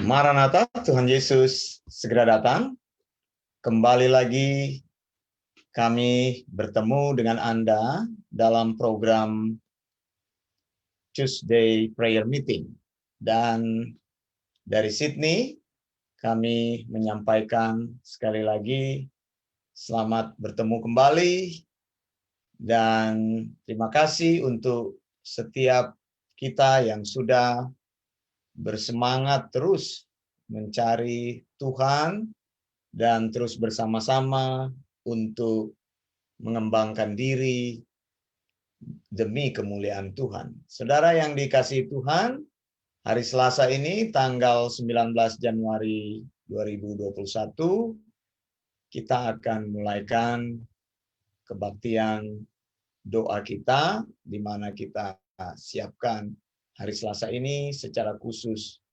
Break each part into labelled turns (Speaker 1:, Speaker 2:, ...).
Speaker 1: Maranatha, Tuhan Yesus segera datang. Kembali lagi kami bertemu dengan Anda dalam program Tuesday Prayer Meeting. Dan dari Sydney, kami menyampaikan sekali lagi selamat bertemu kembali. Dan terima kasih untuk setiap kita yang sudah bersemangat terus mencari Tuhan dan terus bersama-sama untuk mengembangkan diri demi kemuliaan Tuhan. Saudara yang dikasihi Tuhan, hari Selasa ini tanggal 19 Januari 2021 kita akan mulaikan kebaktian doa kita di mana kita siapkan hari Selasa ini secara khusus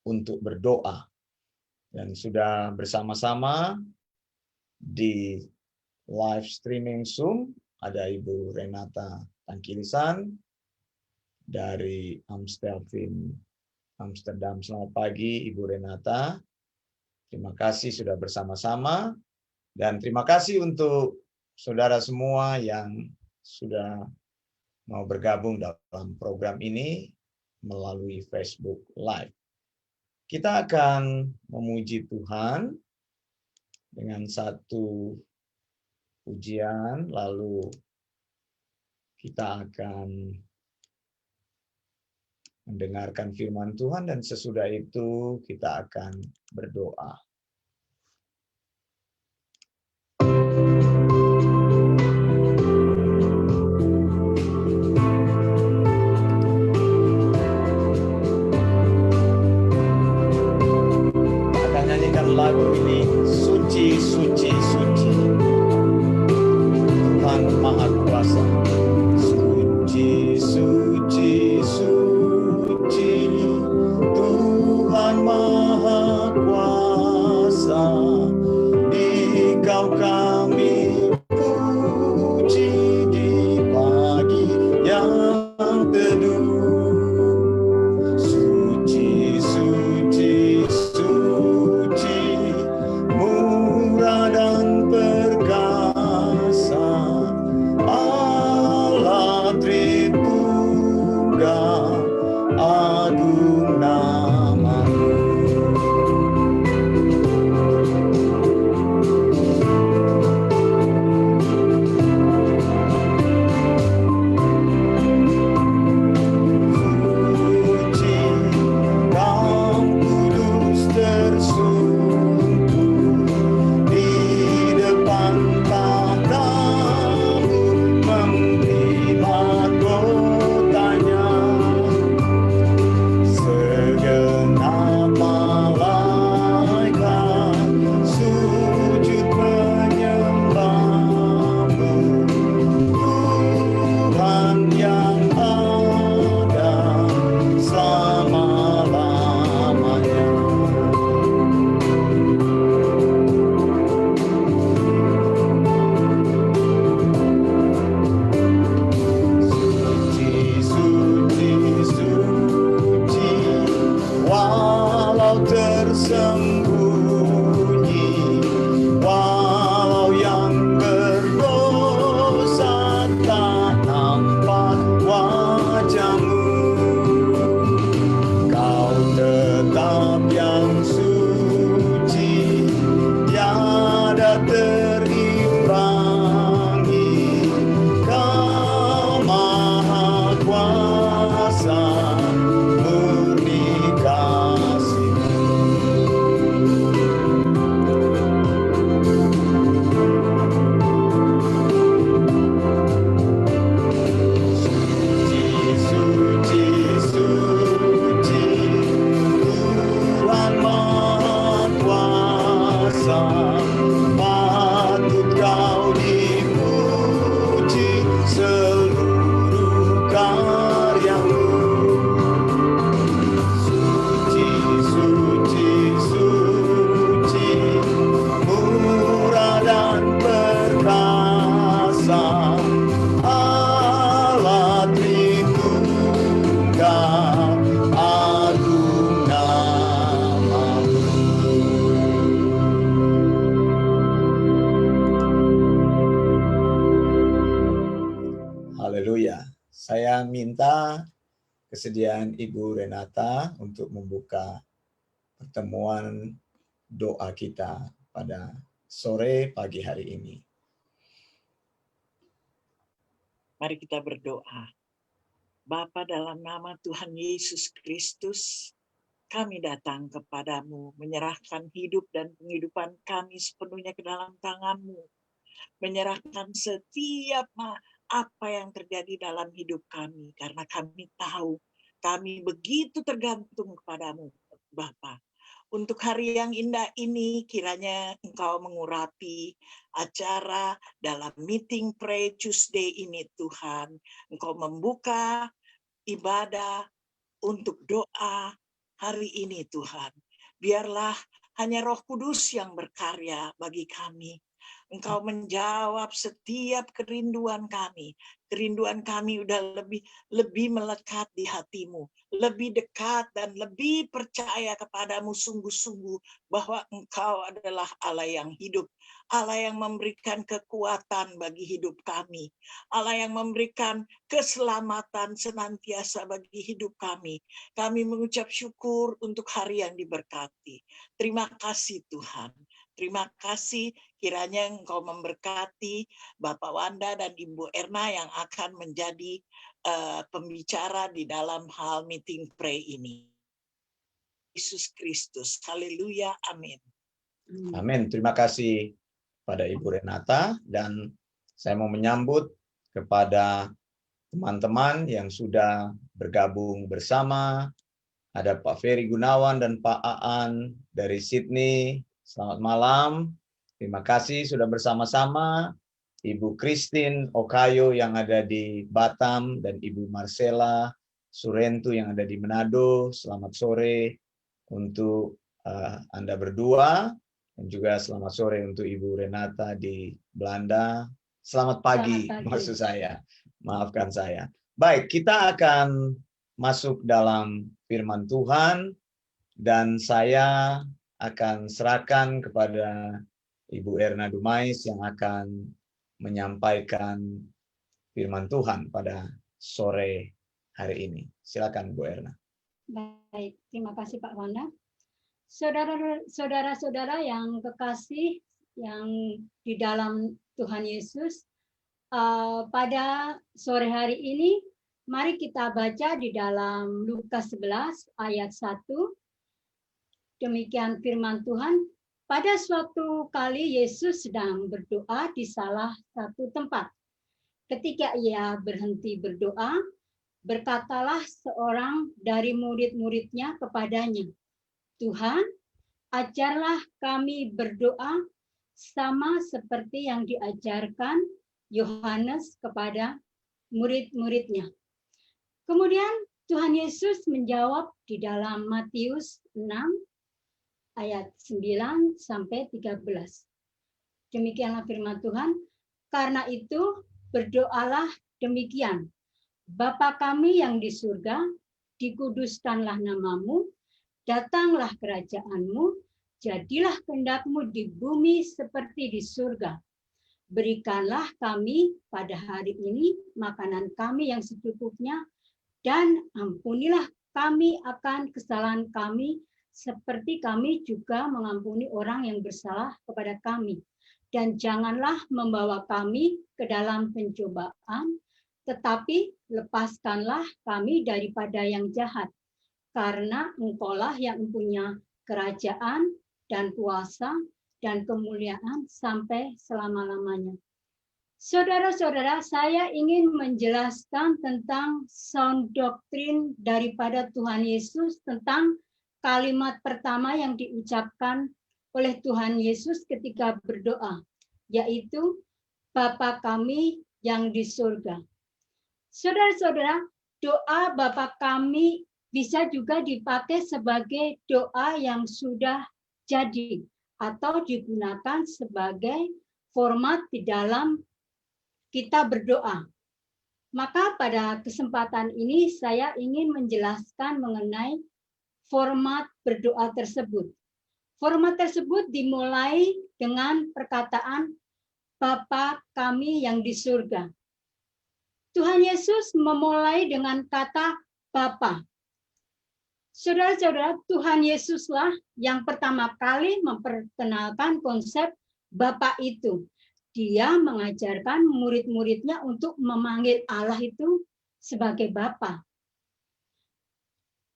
Speaker 1: untuk berdoa. Dan sudah bersama-sama di live streaming Zoom ada Ibu Renata Tangkilisan dari Amsterdam. Selamat pagi Ibu Renata. Terima kasih sudah bersama-sama. Dan terima kasih untuk saudara semua yang sudah mau bergabung dalam program ini melalui Facebook Live. Kita akan memuji Tuhan dengan satu pujian, lalu kita akan mendengarkan firman Tuhan, dan sesudah itu kita akan berdoa. Lagu ini, suci, suci, suci, Tuhan Maha Kuasa. Suci, suci, suci, Tuhan Maha Kuasa. Dikau kami puji di pagi yang teduh. Segala menerima kesediaan Ibu Renata untuk membuka pertemuan doa kita pada sore pagi hari ini.
Speaker 2: Mari kita berdoa. Bapa, dalam nama Tuhan Yesus Kristus, kami datang kepadamu, menyerahkan hidup dan penghidupan kami sepenuhnya ke dalam tangan-Mu. Menyerahkan setiap apa yang terjadi dalam hidup kami, karena kami tahu kami begitu tergantung kepadamu, Bapa. Untuk hari yang indah ini, kiranya Engkau mengurapi acara dalam Meeting Pray Tuesday ini, Tuhan. Engkau membuka ibadah untuk doa hari ini, Tuhan. Biarlah hanya Roh Kudus yang berkarya bagi kami. Engkau menjawab setiap kerinduan kami. Kerinduan kami udah lebih melekat di hatimu. Lebih dekat dan lebih percaya kepadamu sungguh-sungguh bahwa Engkau adalah Allah yang hidup. Allah yang memberikan kekuatan bagi hidup kami. Allah yang memberikan keselamatan senantiasa bagi hidup kami. Kami mengucap syukur untuk hari yang diberkati. Terima kasih Tuhan. Terima kasih, kiranya Engkau memberkati Bapak Wanda dan Ibu Erna yang akan menjadi pembicara di dalam hal Meeting Pray ini. Yesus Kristus, haleluya, amin.
Speaker 1: Amin. Terima kasih pada Ibu Renata, dan saya mau menyambut kepada teman-teman yang sudah bergabung bersama. Ada Pak Ferry Gunawan dan Pak Aan dari Sydney. Selamat malam. Terima kasih sudah bersama-sama. Ibu Christine Okayo yang ada di Batam dan Ibu Marcella Surentu yang ada di Manado. Selamat sore untuk Anda berdua, dan juga selamat sore untuk Ibu Renata di Belanda. Selamat pagi, maksud saya. Maafkan saya. Baik, kita akan masuk dalam firman Tuhan, dan saya akan serahkan kepada Ibu Erna Dumais yang akan menyampaikan firman Tuhan pada sore hari ini. Silakan Bu Erna.
Speaker 3: Baik, terima kasih Pak Wanda. Saudara-saudara yang kekasih yang di dalam Tuhan Yesus, pada sore hari ini mari kita baca di dalam Lukas 11 ayat 1. Demikian firman Tuhan. Pada suatu kali Yesus sedang berdoa di salah satu tempat. Ketika ia berhenti berdoa, berkatalah seorang dari murid-muridnya kepadanya, Tuhan, ajarlah kami berdoa sama seperti yang diajarkan Yohanes kepada murid-muridnya. Kemudian Tuhan Yesus menjawab di dalam Matius 6 ayat 9 sampai 13. Demikianlah firman Tuhan. Karena itu berdoalah demikian. Bapa kami yang di surga, dikuduskanlah namamu, datanglah kerajaanmu, jadilah kehendak-Mu di bumi seperti di surga. Berikanlah kami pada hari ini makanan kami yang secukupnya, dan ampunilah kami akan kesalahan kami, seperti kami juga mengampuni orang yang bersalah kepada kami. Dan janganlah membawa kami ke dalam pencobaan, tetapi lepaskanlah kami daripada yang jahat. Karena Engkaulah yang mempunyai kerajaan dan kuasa dan kemuliaan sampai selama-lamanya. Saudara-saudara, saya ingin menjelaskan tentang sound doktrin daripada Tuhan Yesus tentang kalimat pertama yang diucapkan oleh Tuhan Yesus ketika berdoa, yaitu Bapa kami yang di surga. Saudara-saudara, doa Bapa kami bisa juga dipakai sebagai doa yang sudah jadi atau digunakan sebagai format di dalam kita berdoa. Maka pada kesempatan ini saya ingin menjelaskan mengenai format berdoa tersebut. Format tersebut dimulai dengan perkataan Bapa kami yang di surga. Tuhan Yesus memulai dengan kata Bapa. Saudara-saudara, Tuhan Yesuslah yang pertama kali memperkenalkan konsep Bapa itu. Dia mengajarkan murid-muridnya untuk memanggil Allah itu sebagai Bapa.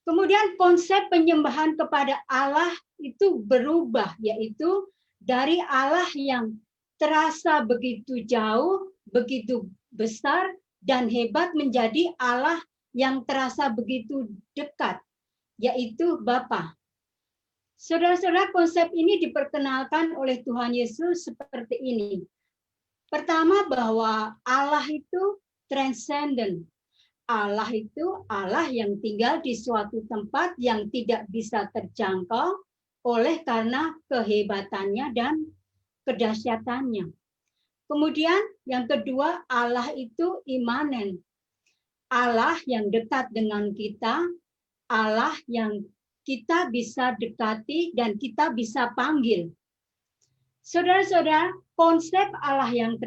Speaker 3: Kemudian konsep penyembahan kepada Allah itu berubah, yaitu dari Allah yang terasa begitu jauh, begitu besar, dan hebat menjadi Allah yang terasa begitu dekat, yaitu Bapa. Saudara-saudara, konsep ini diperkenalkan oleh Tuhan Yesus seperti ini. Pertama, bahwa Allah itu transcendent. Allah itu Allah yang tinggal di suatu tempat yang tidak bisa terjangkau oleh karena kehebatannya dan kedahsyatannya. Kemudian yang kedua, Allah itu imanen. Allah yang dekat dengan kita, Allah yang kita bisa dekati dan kita bisa panggil. Saudara-saudara, konsep Allah yang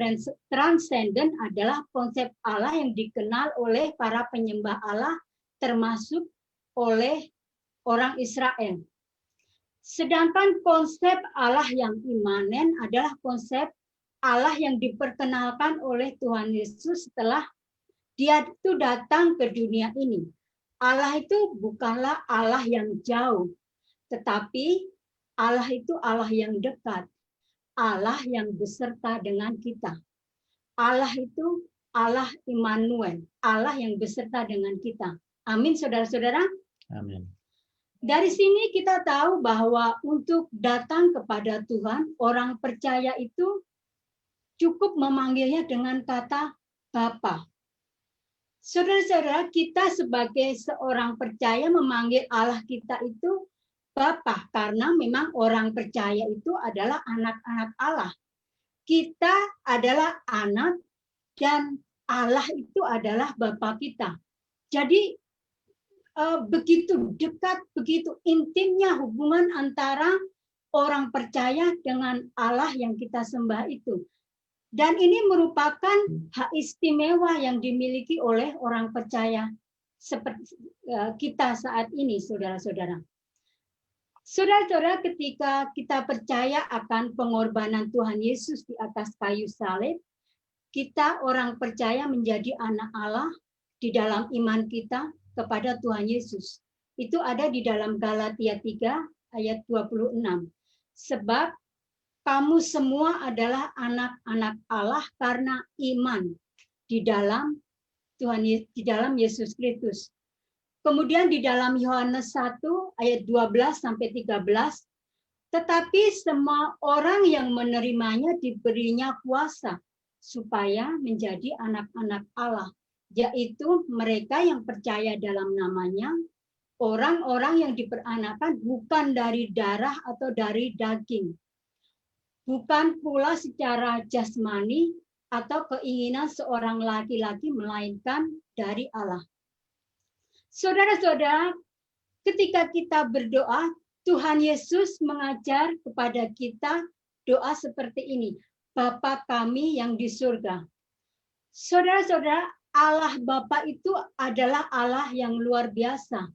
Speaker 3: transenden adalah konsep Allah yang dikenal oleh para penyembah Allah, termasuk oleh orang Israel. Sedangkan konsep Allah yang imanen adalah konsep Allah yang diperkenalkan oleh Tuhan Yesus setelah Dia itu datang ke dunia ini. Allah itu bukanlah Allah yang jauh, tetapi Allah itu Allah yang dekat. Allah yang beserta dengan kita. Allah itu Allah Immanuel, Allah yang beserta dengan kita. Amin, saudara-saudara.
Speaker 1: Amin.
Speaker 3: Dari sini kita tahu bahwa untuk datang kepada Tuhan, orang percaya itu cukup memanggilnya dengan kata Bapa. Saudara-saudara, kita sebagai seorang percaya memanggil Allah kita itu Bapa, karena memang orang percaya itu adalah anak-anak Allah. Kita adalah anak dan Allah itu adalah Bapa kita. Jadi begitu dekat, begitu intimnya hubungan antara orang percaya dengan Allah yang kita sembah itu. Dan ini merupakan hak istimewa yang dimiliki oleh orang percaya seperti kita saat ini, saudara-saudara. Saudara-saudara, ketika kita percaya akan pengorbanan Tuhan Yesus di atas kayu salib, kita orang percaya menjadi anak Allah di dalam iman kita kepada Tuhan Yesus. Itu ada di dalam Galatia 3 ayat 26. Sebab kamu semua adalah anak-anak Allah karena iman di dalam Tuhan, di dalam Yesus Kristus. Kemudian di dalam Yohanes 1 ayat 12 sampai 13, tetapi semua orang yang menerimanya diberinya kuasa supaya menjadi anak-anak Allah, yaitu mereka yang percaya dalam namanya, orang-orang yang diperanakan bukan dari darah atau dari daging, bukan pula secara jasmani atau keinginan seorang laki-laki, melainkan dari Allah. Saudara-saudara, ketika kita berdoa, Tuhan Yesus mengajar kepada kita doa seperti ini. Bapa kami yang di surga. Saudara-saudara, Allah Bapa itu adalah Allah yang luar biasa.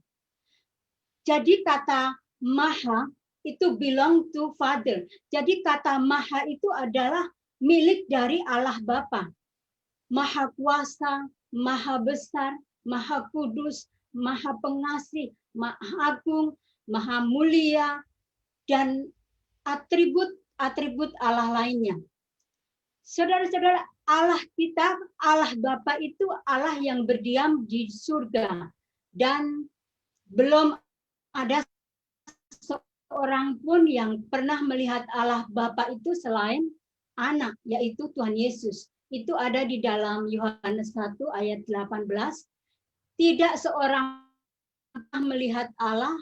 Speaker 3: Jadi kata Maha itu belong to Father. Jadi kata Maha itu adalah milik dari Allah Bapa. Maha kuasa, Maha besar, Maha kudus, Maha pengasih, Maha agung, Maha mulia, dan atribut Allah lainnya. Saudara-saudara, Allah kita, Allah Bapa itu Allah yang berdiam di surga. Dan belum ada seorang pun yang pernah melihat Allah Bapa itu selain anak, yaitu Tuhan Yesus. Itu ada di dalam Yohanes 1 ayat 18. Tidak seorang melihat Allah,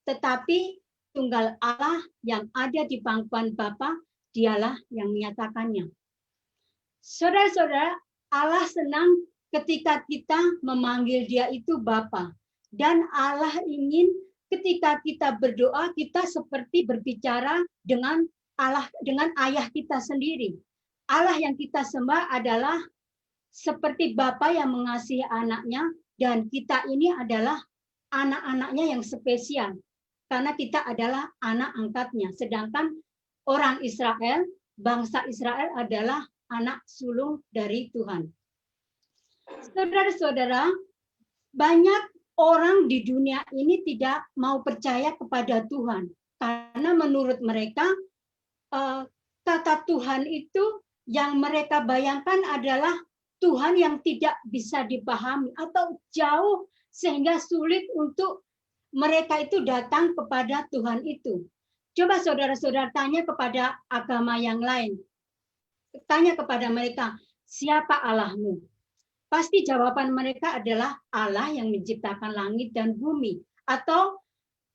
Speaker 3: tetapi tunggal Allah yang ada di pangkuan Bapa, dialah yang menyatakannya. Saudara-saudara, Allah senang ketika kita memanggil Dia itu Bapa. Dan Allah ingin ketika kita berdoa, kita seperti berbicara dengan Allah, dengan ayah kita sendiri. Allah yang kita sembah adalah seperti Bapa yang mengasihi anaknya, dan kita ini adalah anak-anaknya yang spesial karena kita adalah anak angkatnya. Sedangkan orang Israel, bangsa Israel adalah anak sulung dari Tuhan. Saudara-saudara, banyak orang di dunia ini tidak mau percaya kepada Tuhan karena menurut mereka kata Tuhan itu yang mereka bayangkan adalah Tuhan yang tidak bisa dipahami atau jauh sehingga sulit untuk mereka itu datang kepada Tuhan itu. Coba saudara-saudara tanya kepada agama yang lain. Tanya kepada mereka, siapa Allahmu? Pasti jawaban mereka adalah Allah yang menciptakan langit dan bumi. Atau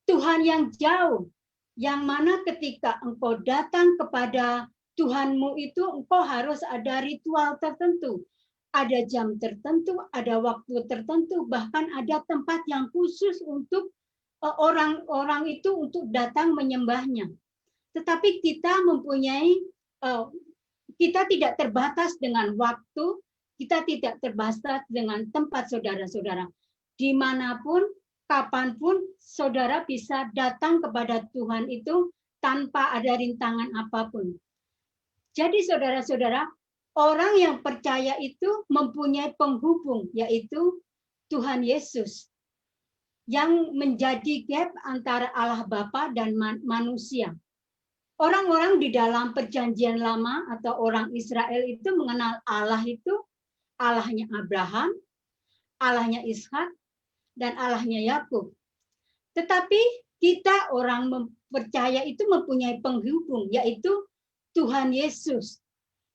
Speaker 3: Tuhan yang jauh. Yang mana ketika engkau datang kepada Tuhanmu itu, engkau harus ada ritual tertentu. Ada jam tertentu, ada waktu tertentu, bahkan ada tempat yang khusus untuk orang-orang itu untuk datang menyembahnya. Tetapi kita mempunyai, kita tidak terbatas dengan waktu, kita tidak terbatas dengan tempat, saudara-saudara. Dimanapun, kapanpun, saudara bisa datang kepada Tuhan itu tanpa ada rintangan apapun. Jadi saudara-saudara, orang yang percaya itu mempunyai penghubung, yaitu Tuhan Yesus, yang menjadi gap antara Allah Bapa dan manusia. Orang-orang di dalam perjanjian lama atau orang Israel itu mengenal Allah itu Allahnya Abraham, Allahnya Ishak, dan Allahnya Yakub. Tetapi kita orang percaya itu mempunyai penghubung, yaitu Tuhan Yesus,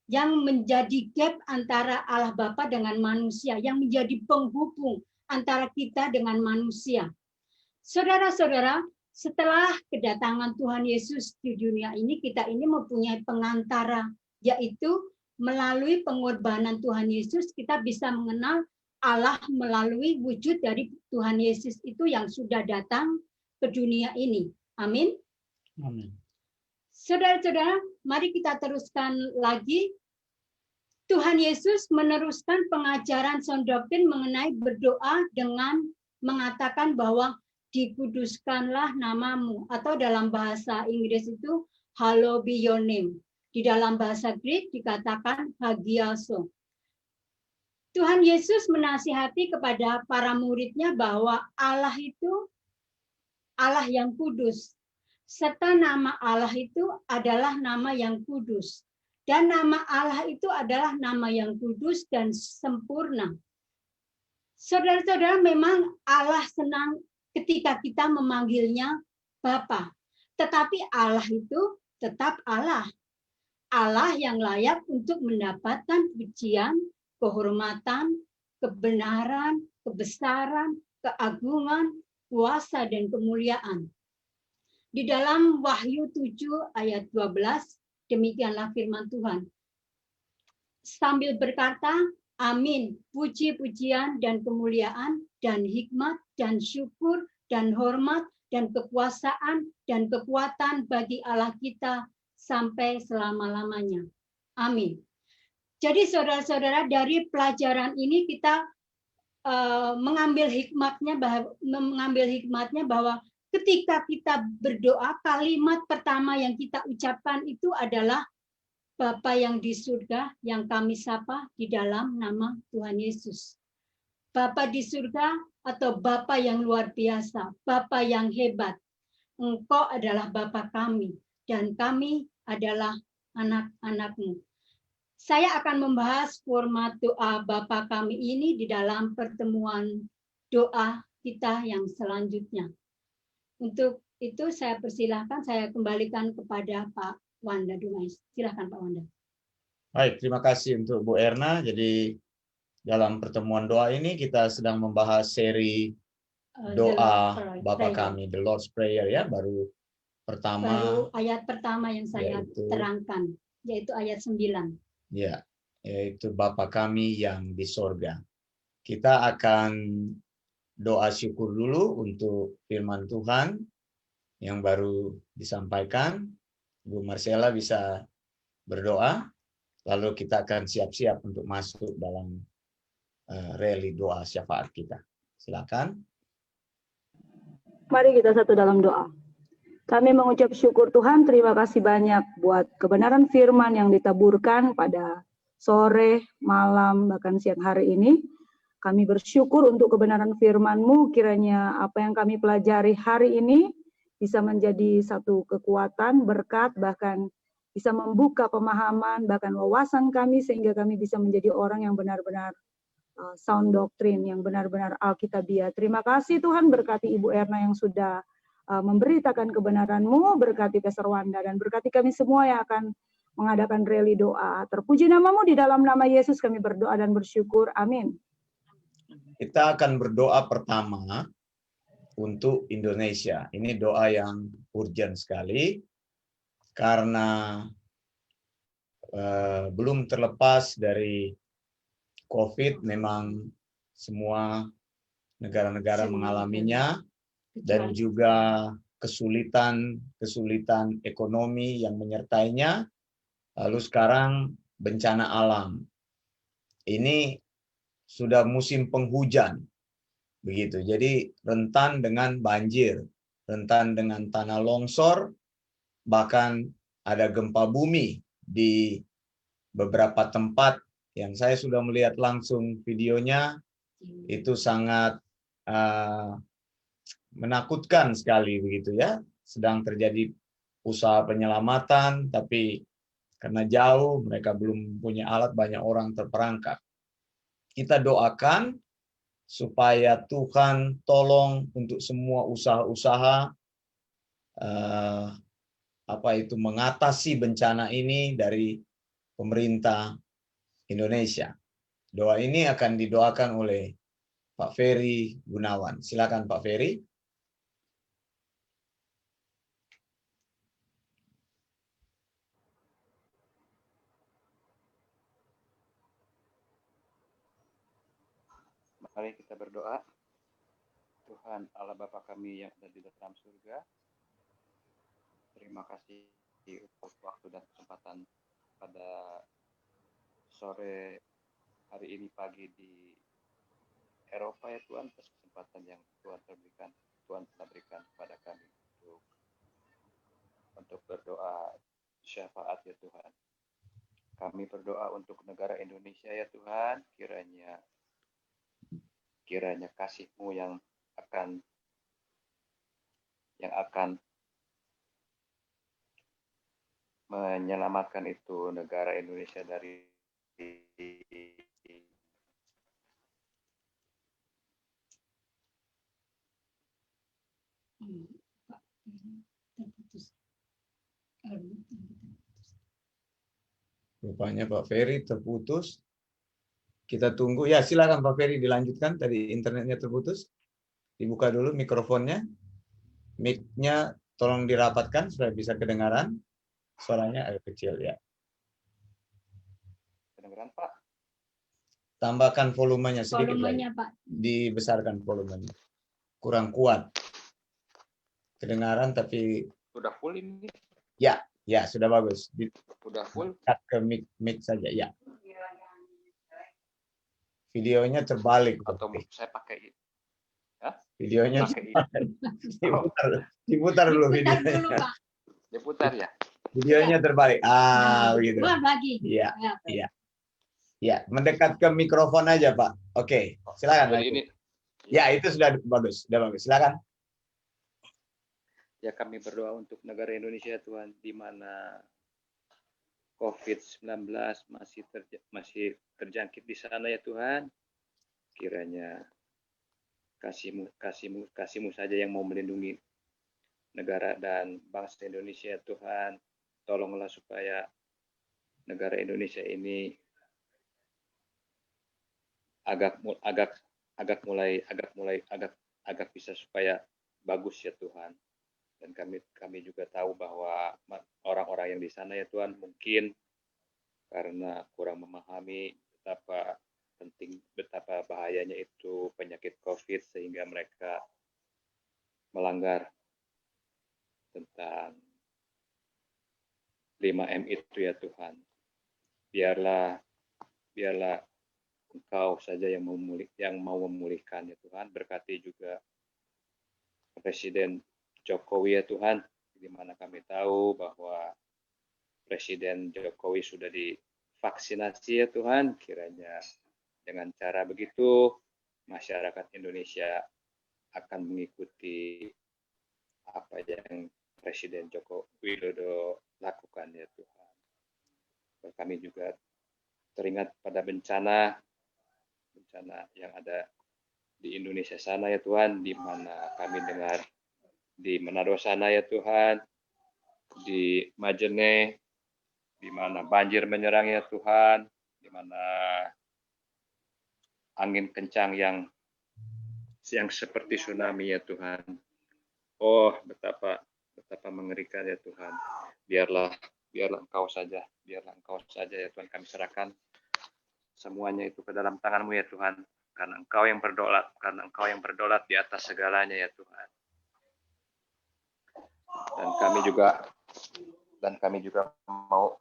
Speaker 3: yang menjadi gap antara Allah Bapa dengan manusia, yang menjadi penghubung antara kita dengan manusia. Saudara-saudara, setelah kedatangan Tuhan Yesus di dunia ini, kita ini mempunyai pengantara, yaitu melalui pengorbanan Tuhan Yesus, kita bisa mengenal Allah melalui wujud dari Tuhan Yesus itu yang sudah datang ke dunia ini. Amin.
Speaker 1: Amin.
Speaker 3: Saudara-saudara, mari kita teruskan lagi. Tuhan Yesus meneruskan pengajaran Sondoktin mengenai berdoa dengan mengatakan bahwa dikuduskanlah namamu, atau dalam bahasa Inggris itu hallowed be your name. Di dalam bahasa Greek dikatakan hagiaso. Tuhan Yesus menasihati kepada para muridnya bahwa Allah itu Allah yang kudus. Serta nama Allah itu adalah nama yang kudus. Dan nama Allah itu adalah nama yang kudus dan sempurna. Saudara-saudara, memang Allah senang ketika kita memanggilnya Bapa. Tetapi Allah itu tetap Allah. Allah yang layak untuk mendapatkan pujian, kehormatan, kebenaran, kebesaran, keagungan, kuasa, dan kemuliaan. Di dalam Wahyu 7 ayat 12, demikianlah firman Tuhan. Sambil berkata, amin, puji-pujian dan kemuliaan dan hikmat dan syukur dan hormat dan kekuasaan dan kekuatan bagi Allah kita sampai selama-lamanya. Amin. Jadi saudara-saudara, dari pelajaran ini kita mengambil hikmatnya bahwa ketika kita berdoa, kalimat pertama yang kita ucapkan itu adalah Bapa yang di surga, yang kami sapa di dalam nama Tuhan Yesus. Bapa di surga atau Bapa yang luar biasa, Bapa yang hebat. Engkau adalah Bapa kami dan kami adalah anak-anak-Mu. Saya akan membahas format doa Bapa kami ini di dalam pertemuan doa kita yang selanjutnya. Untuk itu saya persilahkan, saya kembalikan kepada Pak Wanda Dumais. Silakan Pak Wanda.
Speaker 1: Baik, terima kasih untuk Bu Erna. Jadi dalam pertemuan doa ini kita sedang membahas seri doa Bapa kami, The Lord's Prayer ya, baru
Speaker 3: ayat pertama yang saya terangkan, yaitu ayat 9.
Speaker 1: Ya, yaitu Bapa kami yang di sorga. Kita akan doa syukur dulu untuk firman Tuhan yang baru disampaikan. Bu Marcella bisa berdoa, lalu kita akan siap-siap untuk masuk dalam reli doa syafaat kita. Silakan.
Speaker 4: Mari kita satu dalam doa. Kami mengucap syukur Tuhan, terima kasih banyak buat kebenaran firman yang ditaburkan pada sore, malam, bahkan siang hari ini. Kami bersyukur untuk kebenaran firman-Mu, kiranya apa yang kami pelajari hari ini bisa menjadi satu kekuatan, berkat, bahkan bisa membuka pemahaman, bahkan wawasan kami, sehingga kami bisa menjadi orang yang benar-benar sound doktrin, yang benar-benar alkitabiah. Terima kasih Tuhan, berkati Ibu Erna yang sudah memberitakan kebenaran-Mu, berkati Pastor Wanda, dan berkati kami semua yang akan mengadakan reli doa. Terpuji nama-Mu, di dalam nama Yesus kami berdoa dan bersyukur. Amin.
Speaker 1: Kita akan berdoa pertama untuk Indonesia. Ini doa yang urgent sekali, karena belum terlepas dari COVID, memang semua negara-negara mengalaminya, dan juga kesulitan ekonomi yang menyertainya. Lalu sekarang bencana alam. Ini sudah musim penghujan, begitu. Jadi rentan dengan banjir, rentan dengan tanah longsor, bahkan ada gempa bumi di beberapa tempat yang saya sudah melihat langsung videonya. Itu sangat menakutkan sekali, begitu ya. Sedang terjadi usaha penyelamatan, tapi karena jauh, mereka belum punya alat, banyak orang terperangkap. Kita doakan supaya Tuhan tolong untuk semua usaha-usaha mengatasi bencana ini dari pemerintah Indonesia. Doa ini akan didoakan oleh Pak Ferry Gunawan. Silakan Pak Ferry.
Speaker 5: Mari kita berdoa. Tuhan Allah Bapa kami yang ada di dalam surga, terima kasih untuk waktu dan kesempatan pada sore hari ini, pagi di Eropa ya Tuhan, atas kesempatan yang Tuhan telah berikan kepada kami untuk berdoa syafaat ya Tuhan. Kami berdoa untuk negara Indonesia ya Tuhan, kiranya kasih-Mu yang akan menyelamatkan itu negara Indonesia dari
Speaker 1: Rupanya Pak Ferry terputus. Kita tunggu. Ya, silakan Pak Ferry dilanjutkan. Tadi internetnya terputus. Dibuka dulu mikrofonnya. Mic-nya tolong dirapatkan supaya bisa kedengaran. Suaranya agak kecil ya.
Speaker 5: kedengaran Pak.
Speaker 1: Tambahkan volumenya sedikit
Speaker 3: Volumenya,
Speaker 1: lagi.
Speaker 3: Pak.
Speaker 1: Dibesarkan volumenya. Kurang kuat. Kedengaran tapi
Speaker 5: Sudah full ini?
Speaker 1: Ya, sudah bagus.
Speaker 5: Sudah full.
Speaker 1: Cut ke mic saja, ya. Videonya terbalik.
Speaker 5: Atau saya pakai
Speaker 1: Videonya
Speaker 5: pakai
Speaker 1: diputar dulu
Speaker 3: Diputar
Speaker 1: videonya.
Speaker 3: dulu, Pak.
Speaker 5: diputar ya.
Speaker 1: Videonya terbalik. Begitu.
Speaker 3: Wah, lagi.
Speaker 1: Iya.
Speaker 3: Ya, Pak.
Speaker 1: Iya. Ya, mendekat ke mikrofon aja, Pak. Oke, silakan.
Speaker 5: Jadi ini
Speaker 1: Ya, itu sudah bagus. Silakan.
Speaker 5: ya, kami berdoa untuk negara Indonesia Tuhan, di mana COVID-19 masih terjangkit di sana ya Tuhan. Kiranya kasih-Mu saja yang mau melindungi negara dan bangsa Indonesia Tuhan. Tolonglah supaya negara Indonesia ini agak bisa supaya bagus ya Tuhan. Dan kami juga tahu bahwa orang-orang yang di sana ya Tuhan, mungkin karena kurang memahami betapa bahayanya itu penyakit COVID, sehingga mereka melanggar tentang 5M itu ya Tuhan. Biarlah Engkau saja yang mau memulihkan ya Tuhan. Berkati juga Presiden Jokowi ya Tuhan, di mana kami tahu bahwa Presiden Jokowi sudah divaksinasi ya Tuhan. Kiranya dengan cara begitu masyarakat Indonesia akan mengikuti apa yang Presiden Joko Widodo lakukan ya Tuhan. Kami juga teringat pada bencana yang ada di Indonesia sana ya Tuhan, di mana kami dengar di Manado sana ya Tuhan, di Majene, di mana banjir menyerang ya Tuhan, di mana angin kencang yang seperti tsunami ya Tuhan. Oh, betapa mengerikan ya Tuhan. Biarlah Engkau saja ya Tuhan, kami serahkan semuanya itu ke dalam tangan-Mu ya Tuhan, karena Engkau yang berdaulat di atas segalanya ya Tuhan. Dan kami juga mau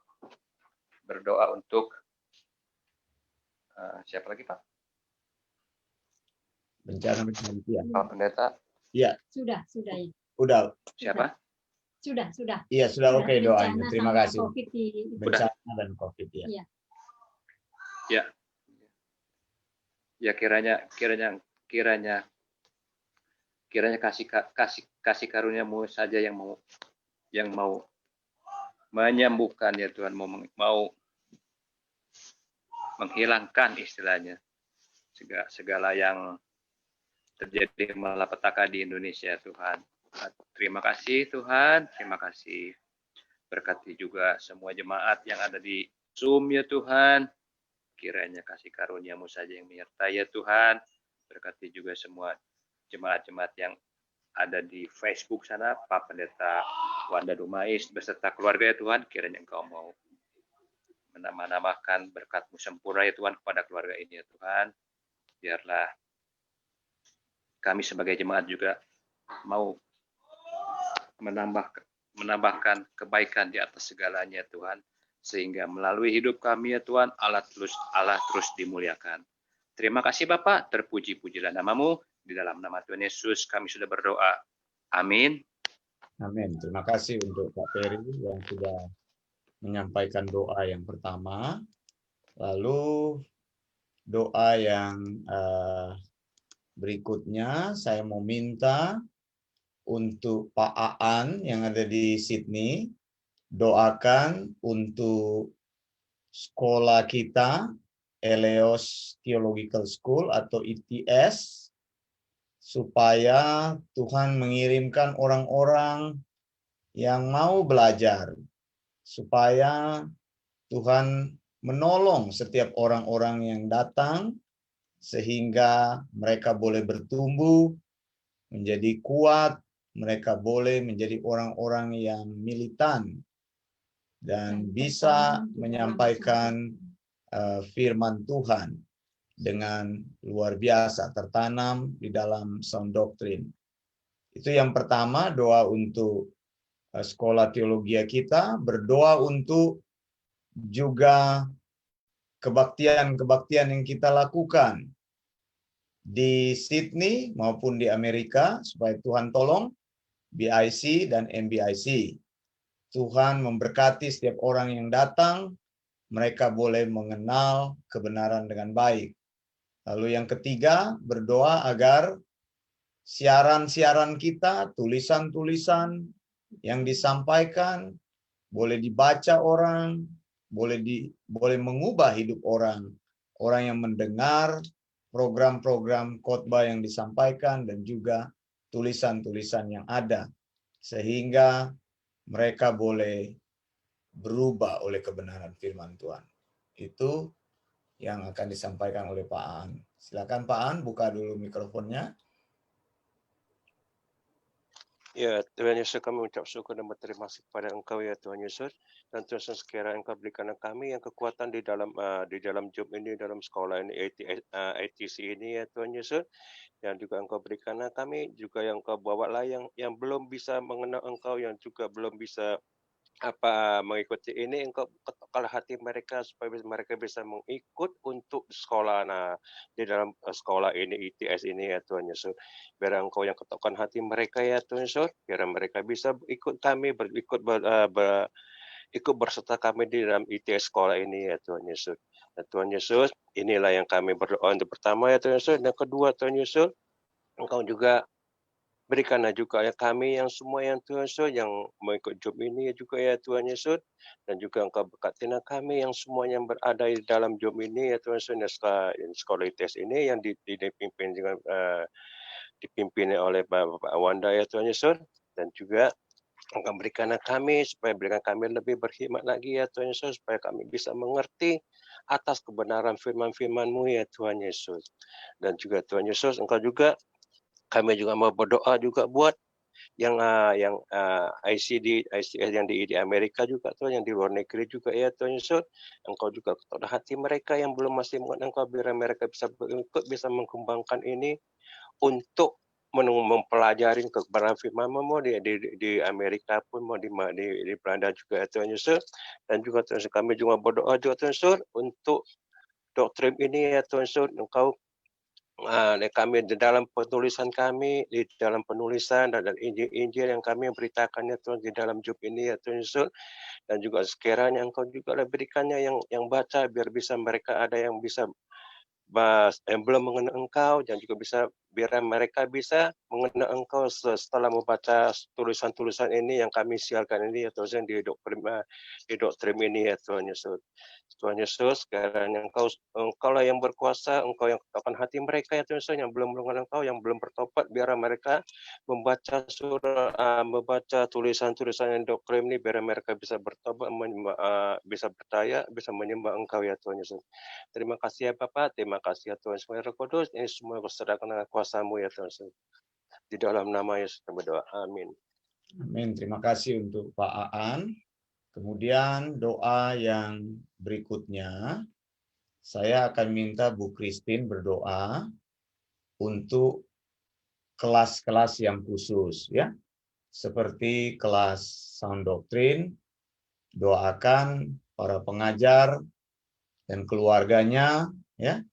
Speaker 5: berdoa untuk siapa lagi Pak?
Speaker 1: Bencana ya.
Speaker 5: Pak Pendeta?
Speaker 1: Iya.
Speaker 3: Sudah ya.
Speaker 1: Udah.
Speaker 5: Siapa?
Speaker 3: Sudah.
Speaker 1: Iya, sudah oke doanya.
Speaker 3: Bencana
Speaker 1: Terima
Speaker 3: sama
Speaker 1: kasih.
Speaker 3: COVID
Speaker 1: Bencana dan COVID ya.
Speaker 3: Iya.
Speaker 5: Ya kiranya kasih karunia-Mu saja yang mau menyembuhkan ya Tuhan, mau menghilangkan istilahnya segala yang terjadi malapetaka di Indonesia Tuhan. Terima kasih Tuhan, terima kasih. Berkati juga semua jemaat yang ada di Zoom ya Tuhan. Kiranya kasih karunia-Mu saja yang menyertai ya Tuhan. Berkati juga semua jemaat-jemaat yang ada di Facebook sana, Pak Pendeta Wanda Dumais beserta keluarga ya Tuhan. Kiranya Engkau mau menambahkan berkat-Mu sempurna ya Tuhan kepada keluarga ini ya Tuhan. Biarlah kami sebagai jemaat juga mau menambahkan kebaikan di atas segalanya Tuhan, sehingga melalui hidup kami ya Tuhan, Allah terus dimuliakan. Terima kasih Bapak, terpuji-pujilah nama-Mu, di dalam nama Tuhan Yesus kami sudah berdoa. Amin.
Speaker 1: Amin. Terima kasih untuk Pak Peri yang sudah menyampaikan doa yang pertama. Lalu doa yang berikutnya saya mau minta untuk Pak Aan yang ada di Sydney, doakan untuk sekolah kita, Eleos Theological School atau ITS, supaya Tuhan mengirimkan orang-orang yang mau belajar, supaya Tuhan menolong setiap orang-orang yang datang, sehingga mereka boleh bertumbuh, menjadi kuat, mereka boleh menjadi orang-orang yang militan dan bisa menyampaikan firman Tuhan dengan luar biasa, tertanam di dalam sound doctrine. Itu yang pertama, doa untuk sekolah teologi kita, berdoa untuk juga kebaktian yang kita lakukan di Sydney maupun di Amerika, supaya Tuhan tolong BIC dan MBIC. Tuhan memberkati setiap orang yang datang, mereka boleh mengenal kebenaran dengan baik. Lalu yang ketiga, berdoa agar siaran-siaran kita, tulisan-tulisan yang disampaikan, boleh dibaca orang, boleh mengubah hidup orang. Orang yang mendengar program-program khotbah yang disampaikan dan juga tulisan-tulisan yang ada, sehingga mereka boleh berubah oleh kebenaran firman Tuhan. Itu yang akan disampaikan oleh Pak Aan. Silakan Pak Aan, buka dulu mikrofonnya.
Speaker 6: Ya, Tuhan Yesus, kami mengucap syukur dan berterima kasih kepada Engkau ya Tuhan Yesus, dan Tuhan Yesus sekiranya Engkau berikan kami yang kekuatan di dalam job ini, dalam sekolah ini, ATC ini ya Tuhan Yesus, dan juga Engkau berikan kami juga yang Engkau bawalah yang belum bisa mengenal Engkau, yang juga belum bisa mengikuti ini, Engkau ketuklah hati mereka supaya mereka bisa mengikut untuk sekolah di dalam sekolah ini, ITS ini ya Tuhan Yesus. Biar Engkau yang ketukkan hati mereka ya Tuhan Yesus, biar mereka bisa ikut kami, ikut berserta kami di dalam ITS sekolah ini ya Tuhan Yesus. Dan Tuhan Yesus, inilah yang kami berdoa untuk pertama ya Tuhan Yesus. Dan kedua Tuhan Yesus, Engkau juga berikanlah juga ya kami yang semua yang Tuhan Yesus yang mengikut job ini juga ya Tuhan Yesus, dan juga Engkau berkatilah kami yang semua yang berada di dalam job ini ya Tuhan Yesus, dan sekolah ITS ini yang dipimpin dengan dipimpin oleh Bapak Wanda ya Tuhan Yesus, dan juga Engkau berikanlah kami supaya berikan kami lebih berkhidmat lagi ya Tuhan Yesus, supaya kami bisa mengerti atas kebenaran firman-firman-Mu ya Tuhan Yesus. Dan juga Tuhan Yesus, Engkau juga kami juga mau berdoa juga buat yang ICS yang di Amerika juga Tuhan, yang di luar negeri juga ya Tuhan Yesus. Engkau juga ketuk hati mereka yang belum masih mengenal Engkau, biar mereka bisa berikut, bisa mengembangkan ini untuk mempelajari kebenaran firman-Mu di Amerika pun, mau di Belanda juga ya Tuhan Yesus. Dan juga Tuhan Yesus, kami juga berdoa juga Tuhan Yesus untuk doktrin ini ya Tuhan Yesus. Engkau kami di dalam penulisan kami, di dalam penulisan dan Injil yang kami beritakan ya Tuhan di dalam job ini ya Tuhan Yesus, dan juga sekiranya Engkau juga berikannya yang baca, biar bisa mereka ada yang bisa yang belum mengenal Engkau, dan juga bisa biar mereka bisa mengenal Engkau setelah membaca tulisan-tulisan ini yang kami siarkan ini ya Tuhan, di doktrin ini ya Tuhan Yesus. Tuhan Yesus, sekiranya Engkau lah yang berkuasa, Engkau yang ketukkan hati mereka ya Tuhan Yesus, yang belum mengenal Engkau, yang belum bertobat, biar mereka membaca membaca tulisan-tulisan yang doktrin ini, biar mereka bisa bertobat, bisa percaya, bisa menyembah Engkau ya Tuhan Yesus. Terima kasih ya Bapak, terima kasih ya Tuhan Yesus Roh Kudus, ini semua berserahkan dengan kuasa-Mu ya Tuhan Yesus. Di dalam nama Yesus kami berdoa, amin.
Speaker 1: Amin. Terima kasih untuk Pak Aan. Kemudian doa yang berikutnya, saya akan minta Bu Christine berdoa untuk kelas-kelas yang khusus, ya, seperti kelas sound doctrine. Doakan para pengajar dan keluarganya, ya,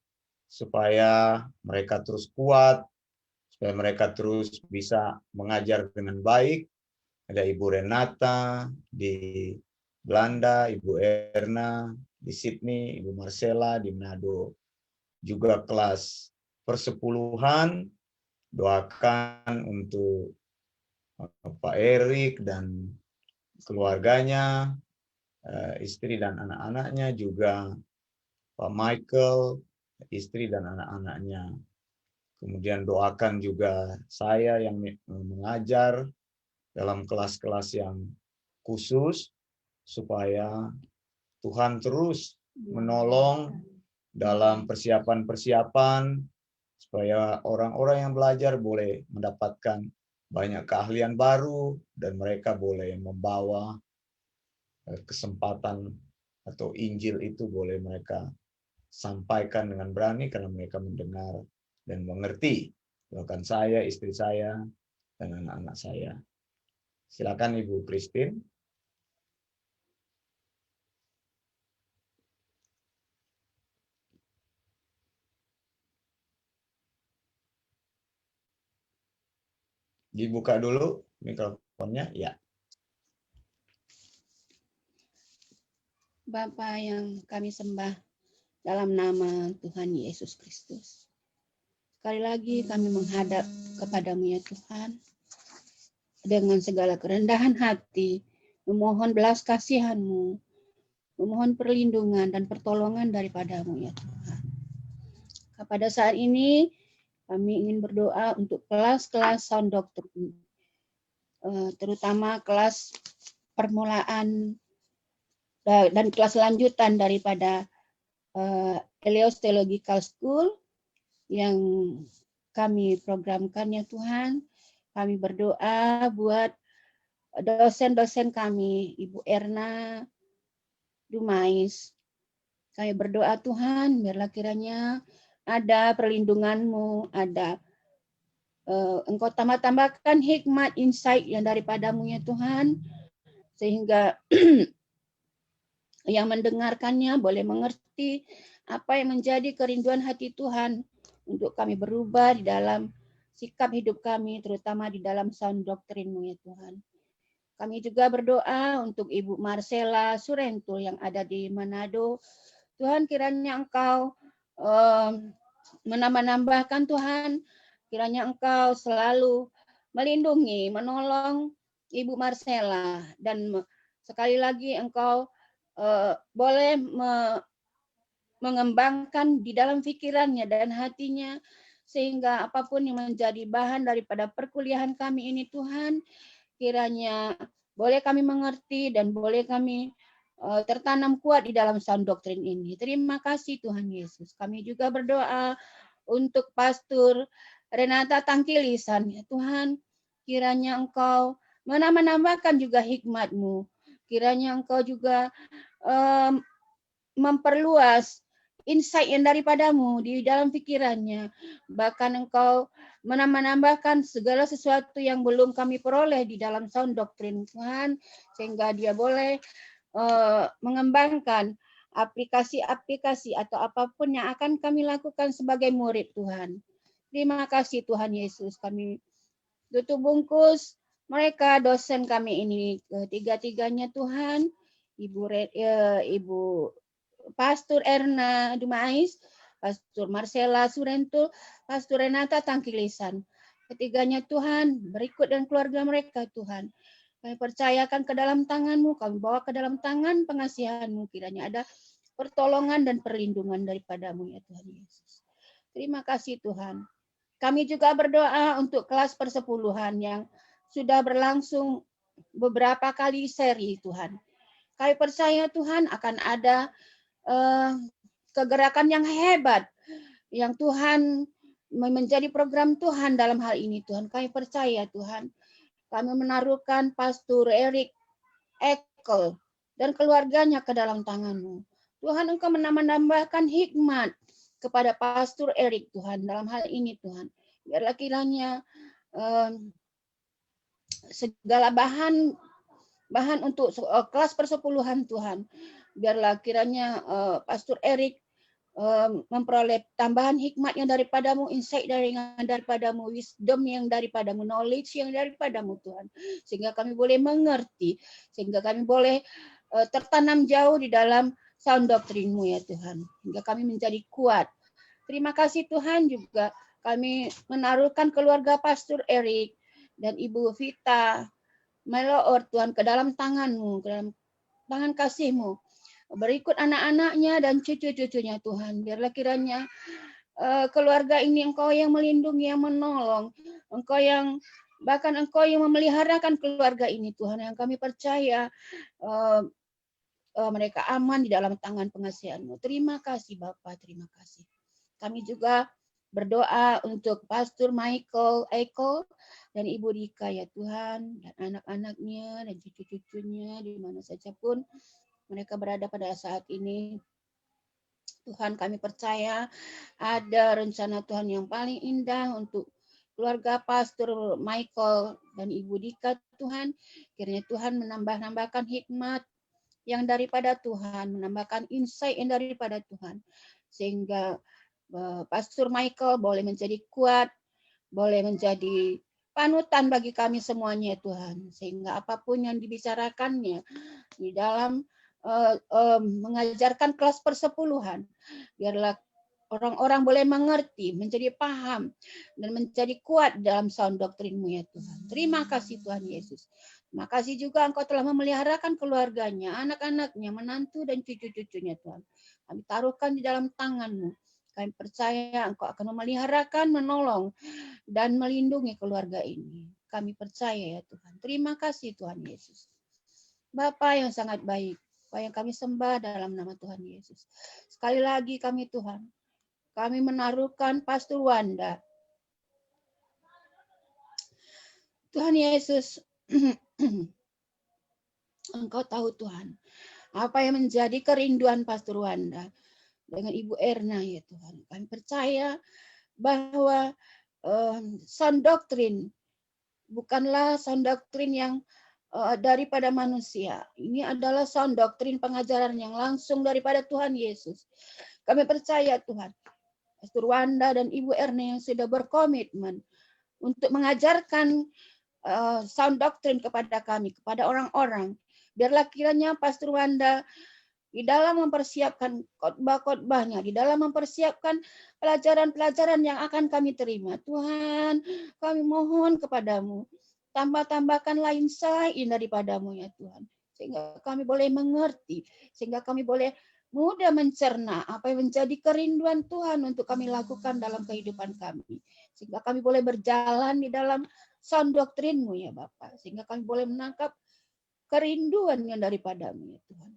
Speaker 1: supaya mereka terus kuat, supaya mereka terus bisa mengajar dengan baik. Ada Ibu Renata di Belanda, Ibu Erna di Sydney, Ibu Marcella di Manado. Juga kelas persepuluhan, doakan untuk Pak Erik dan keluarganya, istri dan anak-anaknya, juga Pak Michael, istri dan anak-anaknya. Kemudian doakan juga saya yang mengajar dalam kelas-kelas yang khusus, supaya Tuhan terus menolong dalam persiapan-persiapan, supaya orang-orang yang belajar boleh mendapatkan banyak keahlian baru, dan mereka boleh membawa kesempatan atau Injil itu boleh mereka sampaikan dengan berani, karena mereka mendengar dan mengerti. Bahkan saya, istri saya, dan anak-anak saya. Silakan Ibu Christine. Dibuka dulu mikrofonnya, ya.
Speaker 7: Bapa yang kami sembah dalam nama Tuhan Yesus Kristus. Sekali lagi kami menghadap kepadamu ya Tuhan, dengan segala kerendahan hati, memohon belas kasihan-Mu, memohon perlindungan dan pertolongan daripadamu ya Tuhan. Pada saat ini kami ingin berdoa untuk kelas-kelas sound doctrine, terutama kelas permulaan dan kelas lanjutan daripada Elios Theological School yang kami programkan ya Tuhan. Kami berdoa buat dosen-dosen kami, Ibu Erna Dumais. Kami berdoa Tuhan, biarlah kiranya ada perlindungan-Mu, ada Engkau tambah-tambahkan hikmat, insight yang daripadamu ya Tuhan, sehingga yang mendengarkannya boleh mengerti apa yang menjadi kerinduan hati Tuhan untuk kami berubah di dalam sikap hidup kami, terutama di dalam sound doktrin-Mu ya Tuhan. Kami juga berdoa untuk Ibu Marcella Surentul yang ada di Manado. Tuhan, kiranya Engkau menambah-nambahkan Tuhan, kiranya Engkau selalu melindungi, menolong Ibu Marcella, dan sekali lagi Engkau boleh mengembangkan di dalam pikirannya dan hatinya, sehingga apapun yang menjadi bahan daripada perkuliahan kami ini Tuhan, kiranya boleh kami mengerti dan boleh kami tertanam kuat di dalam sound doktrin ini. Terima kasih Tuhan Yesus. Kami juga berdoa untuk Pastor Renata Tangkilisan. Ya Tuhan, kiranya Engkau menambahkan juga hikmat-Mu. Kiranya Engkau juga memperluas insight yang daripada-Mu di dalam pikirannya. Bahkan Engkau menambahkan segala sesuatu yang belum kami peroleh di dalam sound doktrin Tuhan, sehingga dia boleh mengembangkan aplikasi-aplikasi atau apapun yang akan kami lakukan sebagai murid Tuhan. Terima kasih Tuhan Yesus. Kami tutup bungkus mereka dosen kami ini ketiga-tiganya Tuhan, Ibu Pastor Erna Dumais, Pastor Marcella Surentul, Pastor Renata Tangkilisan. Ketiganya Tuhan, berikut dan keluarga mereka Tuhan. Kami percayakan ke dalam tangan-Mu, kami bawa ke dalam tangan pengasihan-Mu. Kiranya ada pertolongan dan perlindungan daripada-Mu ya Tuhan Yesus. Terima kasih Tuhan. Kami juga berdoa untuk kelas persepuluhan yang sudah berlangsung beberapa kali seri Tuhan. Kami percaya Tuhan akan ada kegerakan yang hebat yang Tuhan menjadi program Tuhan dalam hal ini Tuhan. Kami percaya Tuhan. Kami menaruhkan Pastor Eric Ekel dan keluarganya ke dalam tangan-Mu. Tuhan, Engkau menambahkan hikmat kepada Pastor Eric Tuhan dalam hal ini Tuhan. Biarlah kiranya segala bahan untuk kelas persepuluhan Tuhan. Biarlah kiranya Pastor Eric memperoleh tambahan hikmat yang daripada-Mu, insight yang daripada-Mu, wisdom yang daripada-Mu, knowledge yang daripada-Mu Tuhan. Sehingga kami boleh mengerti, sehingga kami boleh tertanam jauh di dalam sound doktrin-Mu ya Tuhan. Hingga kami menjadi kuat. Terima kasih Tuhan, juga kami menaruhkan keluarga Pastor Eric dan Ibu Vita Meloor Tuhan ke dalam tangan-Mu, ke dalam tangan kasih-Mu. Berikut anak-anaknya dan cucu-cucunya Tuhan. Biarlah kiranya keluarga ini Engkau yang melindungi, yang menolong. Bahkan Engkau yang memeliharakan keluarga ini Tuhan. Yang kami percaya mereka aman di dalam tangan pengasihan-Mu. Terima kasih Bapa, terima kasih. Kami juga berdoa untuk Pastor Michael Eko dan Ibu Dika ya Tuhan, dan anak-anaknya dan cucu-cucunya di mana saja pun mereka berada pada saat ini. Tuhan, kami percaya ada rencana Tuhan yang paling indah untuk keluarga Pastor Michael dan Ibu Dika Tuhan. Kiranya Tuhan menambahkan hikmat yang daripada Tuhan, menambahkan insight yang daripada Tuhan, sehingga Pastor Michael boleh menjadi kuat, boleh menjadi panutan bagi kami semuanya Tuhan, sehingga apapun yang dibicarakannya di dalam mengajarkan kelas persepuluhan, biarlah orang-orang boleh mengerti, menjadi paham, dan menjadi kuat dalam sound doktrin-Mu ya Tuhan. Terima kasih Tuhan Yesus. Terima kasih juga Engkau telah memeliharakan keluarganya, anak-anaknya, menantu dan cucu-cucunya Tuhan. Kami taruhkan di dalam tangan-Mu. Kami percaya Engkau akan memeliharakan, menolong, dan melindungi keluarga ini. Kami percaya ya Tuhan. Terima kasih Tuhan Yesus. Bapa yang sangat baik, Bapa yang kami sembah dalam nama Tuhan Yesus. Sekali lagi kami Tuhan, kami menaruhkan Pastor Wanda. Tuhan Yesus, Engkau tahu Tuhan, apa yang menjadi kerinduan Pastor Wanda dengan Ibu Erna ya Tuhan. Kami percaya bahwa sound doktrin bukanlah sound doktrin yang daripada manusia. Ini adalah sound doktrin pengajaran yang langsung daripada Tuhan Yesus. Kami percaya Tuhan, Pastor Wanda dan Ibu Erna yang sudah berkomitmen untuk mengajarkan sound doktrin kepada kami, kepada orang-orang. Biarlah kiranya Pastor Wanda di dalam mempersiapkan khotbah-khotbahnya, di dalam mempersiapkan pelajaran-pelajaran yang akan kami terima. Tuhan, kami mohon kepadamu, tambah-tambahkan lain selain daripadamu ya Tuhan. Sehingga kami boleh mengerti, sehingga kami boleh mudah mencerna apa yang menjadi kerinduan Tuhan untuk kami lakukan dalam kehidupan kami. Sehingga kami boleh berjalan di dalam sound doktrin-Mu ya Bapak. Sehingga kami boleh menangkap kerinduan yang daripadamu ya Tuhan.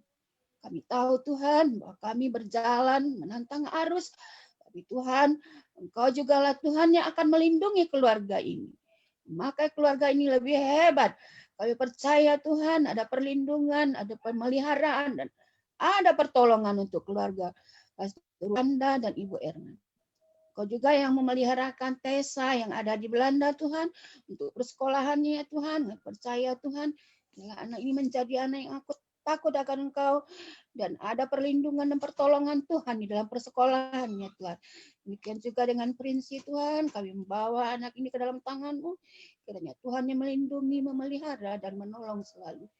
Speaker 7: Kami tahu Tuhan bahwa kami berjalan menantang arus. Tapi Tuhan, Engkau jugalah Tuhan yang akan melindungi keluarga ini. Maka keluarga ini lebih hebat. Kami percaya Tuhan ada perlindungan, ada pemeliharaan, dan ada pertolongan untuk keluarga Pastor Wanda dan Ibu Erna. Kau juga yang memeliharakan Tessa yang ada di Belanda Tuhan, untuk persekolahannya ya Tuhan. Kami percaya Tuhan, anak ini menjadi anak yang aku takut akan Engkau, dan ada perlindungan dan pertolongan Tuhan di dalam persekolahannya Tuhan. Demikian juga dengan Prinsi Tuhan, kami membawa anak ini ke dalam tangan-Mu. Kiranya Tuhan yang melindungi, memelihara, dan menolong selalu.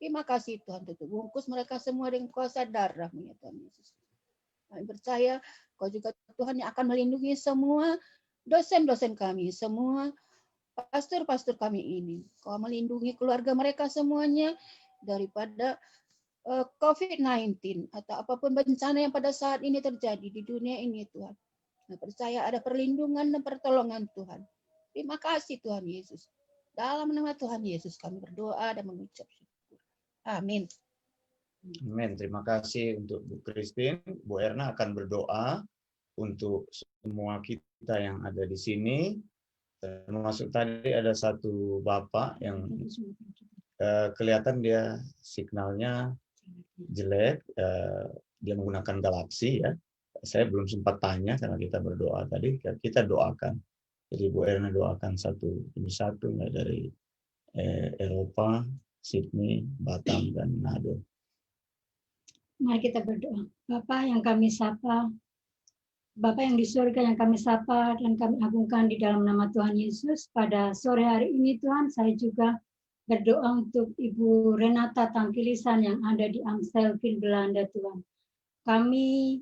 Speaker 7: Terima kasih Tuhan, tutup bungkus mereka semua dengan kuasa darah-Mu ya Tuhan Yesus. Kami percaya Kau juga Tuhan yang akan melindungi semua dosen-dosen kami, semua pastor-pastor kami ini. Kau melindungi keluarga mereka semuanya daripada COVID-19 atau apapun bencana yang pada saat ini terjadi di dunia ini Tuhan. Saya percaya ada perlindungan dan pertolongan Tuhan. Terima kasih Tuhan Yesus. Dalam nama Tuhan Yesus kami berdoa dan mengucap syukur. Amin.
Speaker 1: Amin. Terima kasih untuk Bu Christine. Bu Erna akan berdoa untuk semua kita yang ada di sini. Termasuk tadi ada satu Bapak yang kelihatan dia signalnya jelek, dia menggunakan Galaxy ya. Saya belum sempat tanya karena kita berdoa tadi, kita doakan. Jadi Bu Erna doakan satu demi satu dari Eropa, Sydney, Batam, dan Manado.
Speaker 3: Mari kita berdoa. Bapa yang kami sapa, Bapa yang di surga yang kami sapa dan kami agungkan di dalam nama Tuhan Yesus. Pada sore hari ini Tuhan, saya juga berdoa untuk Ibu Renata Tangkilisan yang ada di Amstelveen, Belanda Tuhan. Kami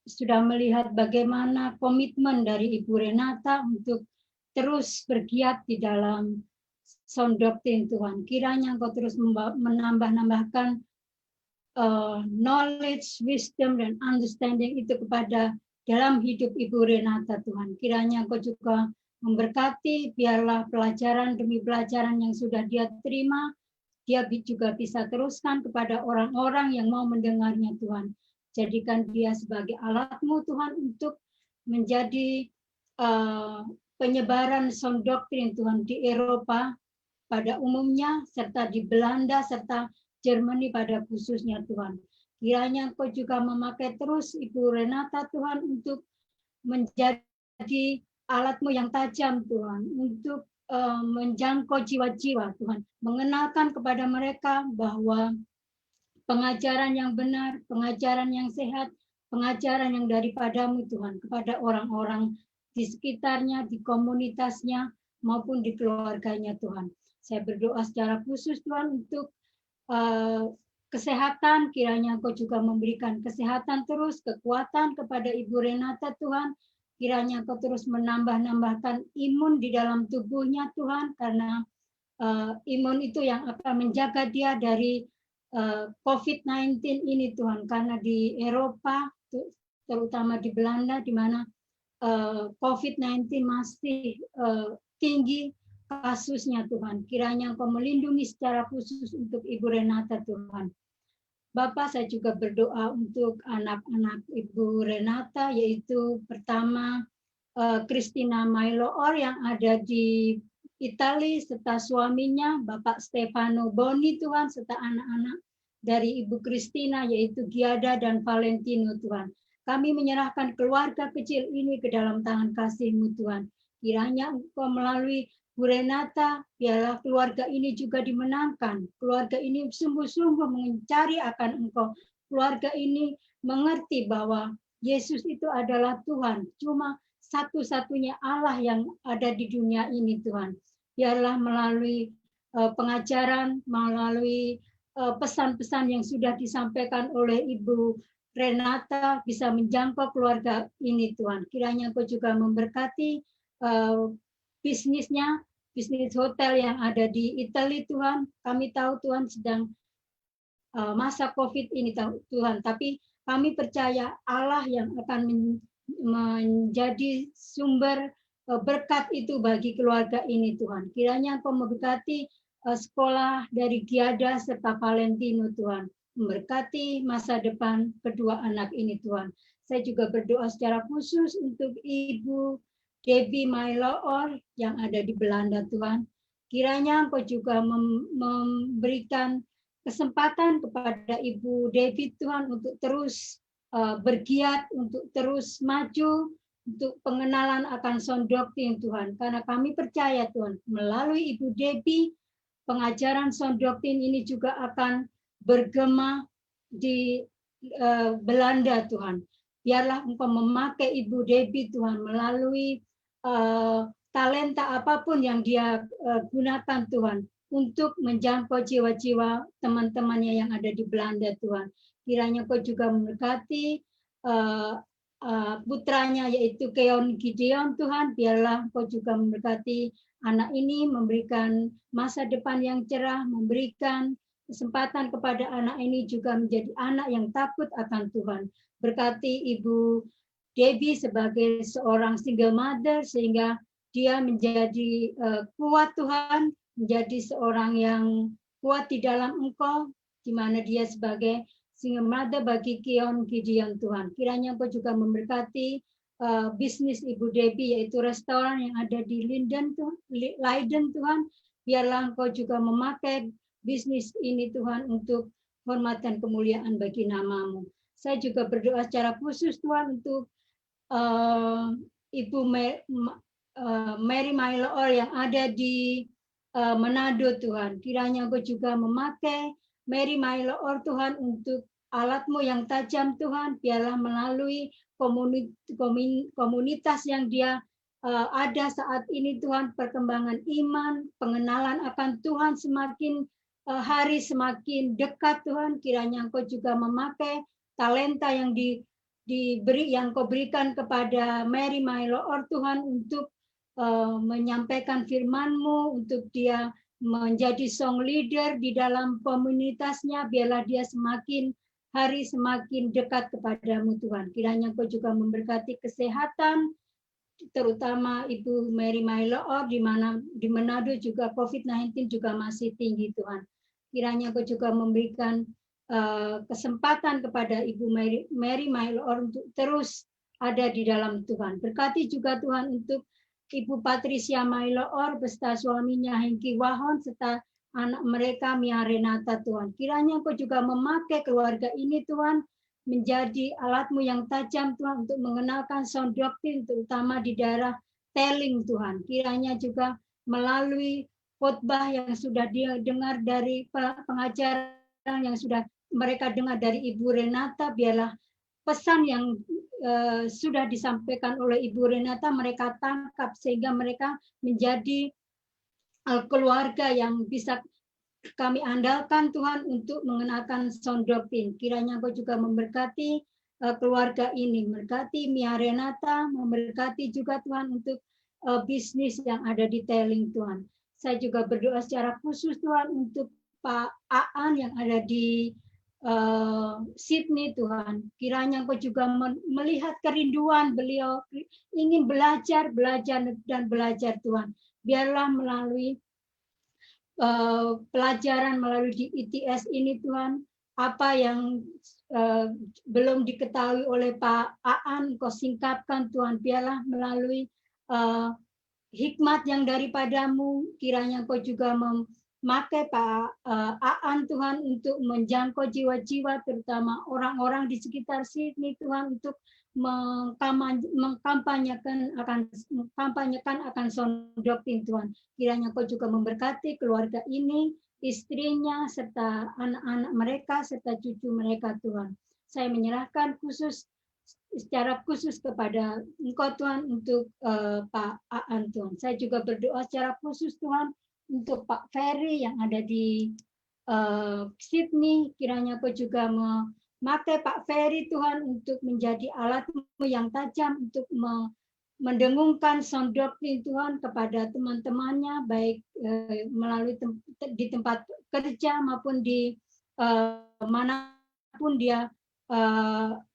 Speaker 3: sudah melihat bagaimana komitmen dari Ibu Renata untuk terus bergiat di dalam sound doktrin Tuhan. Kiranya Engkau terus menambah-nambahkan knowledge, wisdom, dan understanding itu kepada dalam hidup Ibu Renata Tuhan. Kiranya Engkau juga memberkati, biarlah pelajaran demi pelajaran yang sudah dia terima, dia juga bisa teruskan kepada orang-orang yang mau mendengarnya Tuhan. Jadikan dia sebagai alat-Mu Tuhan untuk menjadi penyebaran sound doktrin Tuhan di Eropa pada umumnya, serta di Belanda, serta Jerman pada khususnya Tuhan. Kiranya Engkau juga memakai terus Ibu Renata Tuhan untuk menjadi alat-Mu yang tajam Tuhan, untuk menjangkau jiwa-jiwa Tuhan, mengenalkan kepada mereka bahwa pengajaran yang benar, pengajaran yang sehat, pengajaran yang daripada-Mu Tuhan, kepada orang-orang di sekitarnya, di komunitasnya, maupun di keluarganya Tuhan. Saya berdoa secara khusus Tuhan untuk kesehatan, kiranya Engkau juga memberikan kesehatan terus, kekuatan kepada Ibu Renata Tuhan. Kiranya Engkau terus menambah-nambahkan imun di dalam tubuhnya Tuhan, karena imun itu yang akan menjaga dia dari COVID-19 ini Tuhan. Karena di Eropa, terutama di Belanda, di mana COVID-19 masih tinggi kasusnya Tuhan. Kiranya Engkau melindungi secara khusus untuk Ibu Renata Tuhan. Bapak, saya juga berdoa untuk anak-anak Ibu Renata, yaitu pertama Christina Mailoor yang ada di Italia, serta suaminya Bapak Stefano Boni Tuhan, serta anak-anak dari Ibu Christina, yaitu Giada dan Valentino Tuhan. Kami menyerahkan keluarga kecil ini ke dalam tangan kasih-Mu Tuhan. Kiranya Engkau melalui Bu Renata, biarlah keluarga ini juga dimenangkan. Keluarga ini sungguh-sungguh mencari akan Engkau. Keluarga ini mengerti bahwa Yesus itu adalah Tuhan. Cuma satu-satunya Allah yang ada di dunia ini, Tuhan. Biarlah melalui pengajaran, melalui pesan-pesan yang sudah disampaikan oleh Ibu Renata bisa menjangkau keluarga ini, Tuhan. Kiranya Engkau juga memberkati bisnisnya, bisnis hotel yang ada di Italia, Tuhan. Kami tahu Tuhan sedang masa COVID ini, Tuhan. Tapi kami percaya Allah yang akan menjadi sumber berkat itu bagi keluarga ini, Tuhan. Kiranya Engkau memberkati sekolah dari Giada serta Valentino, Tuhan. Memberkati masa depan kedua anak ini, Tuhan. Saya juga berdoa secara khusus untuk Ibu Debbie Mailoor yang ada di Belanda, Tuhan. Kiranya Engkau juga memberikan kesempatan kepada Ibu Debbie, Tuhan, untuk terus bergiat, untuk terus maju, untuk pengenalan akan sound doctrine, Tuhan. Karena kami percaya, Tuhan, melalui Ibu Debbie, pengajaran sound doctrine ini juga akan bergema di Belanda, Tuhan. Biarlah Engkau memakai Ibu Debbie, Tuhan, melalui talenta apapun yang dia gunakan, Tuhan, untuk menjangkau jiwa-jiwa teman-temannya yang ada di Belanda, Tuhan. Kiranya Kau juga memberkati putranya, yaitu Keon Gideon, Tuhan. Biarlah Kau juga memberkati anak ini, memberikan masa depan yang cerah, memberikan kesempatan kepada anak ini juga menjadi anak yang takut akan Tuhan. Berkati Ibu Debbie sebagai seorang single mother, sehingga dia menjadi kuat, Tuhan, menjadi seorang yang kuat di dalam Engkau, di mana dia sebagai single mother bagi Keon Gideon, Tuhan. Kiranya Engkau juga memberkati bisnis Ibu Debbie, yaitu restoran yang ada di Leiden, Tuhan. Biarlah Engkau juga memakai bisnis ini, Tuhan, untuk hormat dan kemuliaan bagi nama-Mu. Saya juga berdoa secara khusus, Tuhan, untuk Ibu Mary Mailoor yang ada di Manado, Tuhan. Kiranya Engkau juga memakai Mary Mailoor, Tuhan, untuk alat-Mu yang tajam, Tuhan. Biarlah melalui komunitas yang dia ada saat ini, Tuhan, perkembangan iman, pengenalan akan Tuhan semakin hari semakin dekat, Tuhan. Kiranya Engkau juga memakai talenta yang yang Kau berikan kepada Mary Mailoor, Tuhan, untuk menyampaikan firman-Mu, untuk dia menjadi song leader di dalam komunitasnya. Biarlah dia semakin hari semakin dekat kepadamu, Tuhan. Kiranya Kau juga memberkati kesehatan, terutama Ibu Mary Mailoor, di mana di Manado juga COVID-19 juga masih tinggi, Tuhan. Kiranya Kau juga memberikan kesempatan kepada Ibu Mary Mailoor untuk terus ada di dalam Tuhan. Berkati juga, Tuhan, untuk Ibu Patricia Mailoor beserta suaminya Hengki Wahon serta anak mereka Mia Renata, Tuhan. Kiranya Engkau juga memakai keluarga ini, Tuhan, menjadi alat-Mu yang tajam, Tuhan, untuk mengenalkan sound doctrine, terutama di daerah Telling, Tuhan. Kiranya juga melalui khotbah yang sudah dia dengar dari pengajaran yang sudah mereka dengar dari Ibu Renata, biarlah pesan yang sudah disampaikan oleh Ibu Renata mereka tangkap, sehingga mereka menjadi keluarga yang bisa kami andalkan, Tuhan, untuk mengenalkan sound doctrine. Kiranya Engkau juga memberkati keluarga ini, memberkati Mia Renata, memberkati juga, Tuhan, untuk bisnis yang ada di Telling, Tuhan. Saya juga berdoa secara khusus, Tuhan, untuk Pak Aan yang ada di Sydney, Tuhan. Kiranya Engkau juga melihat kerinduan beliau, ingin belajar dan belajar, Tuhan. Biarlah melalui pelajaran melalui di ITS ini, Tuhan, apa yang belum diketahui oleh Pak Aan, Engkau singkapkan, Tuhan. Biarlah melalui hikmat yang daripada-Mu, kiranya Engkau juga memakai Pak Aan, Tuhan, untuk menjangkau jiwa-jiwa, terutama orang-orang di sekitar sini, Tuhan, untuk mengkampanyekan akan sound doktrin Tuhan. Kiranya Kau juga memberkati keluarga ini, istrinya, serta anak-anak mereka, serta cucu mereka Tuhan. Saya menyerahkan secara khusus kepada Engkau Tuhan untuk Pak Aan Tuhan. Saya juga berdoa secara khusus Tuhan untuk Pak Ferry yang ada di Sydney. Kiranya Kau juga memakai Pak Ferry Tuhan untuk menjadi alat-Mu yang tajam untuk mendengungkan sound doktrin Tuhan kepada teman-temannya, baik melalui di tempat kerja maupun di manapun dia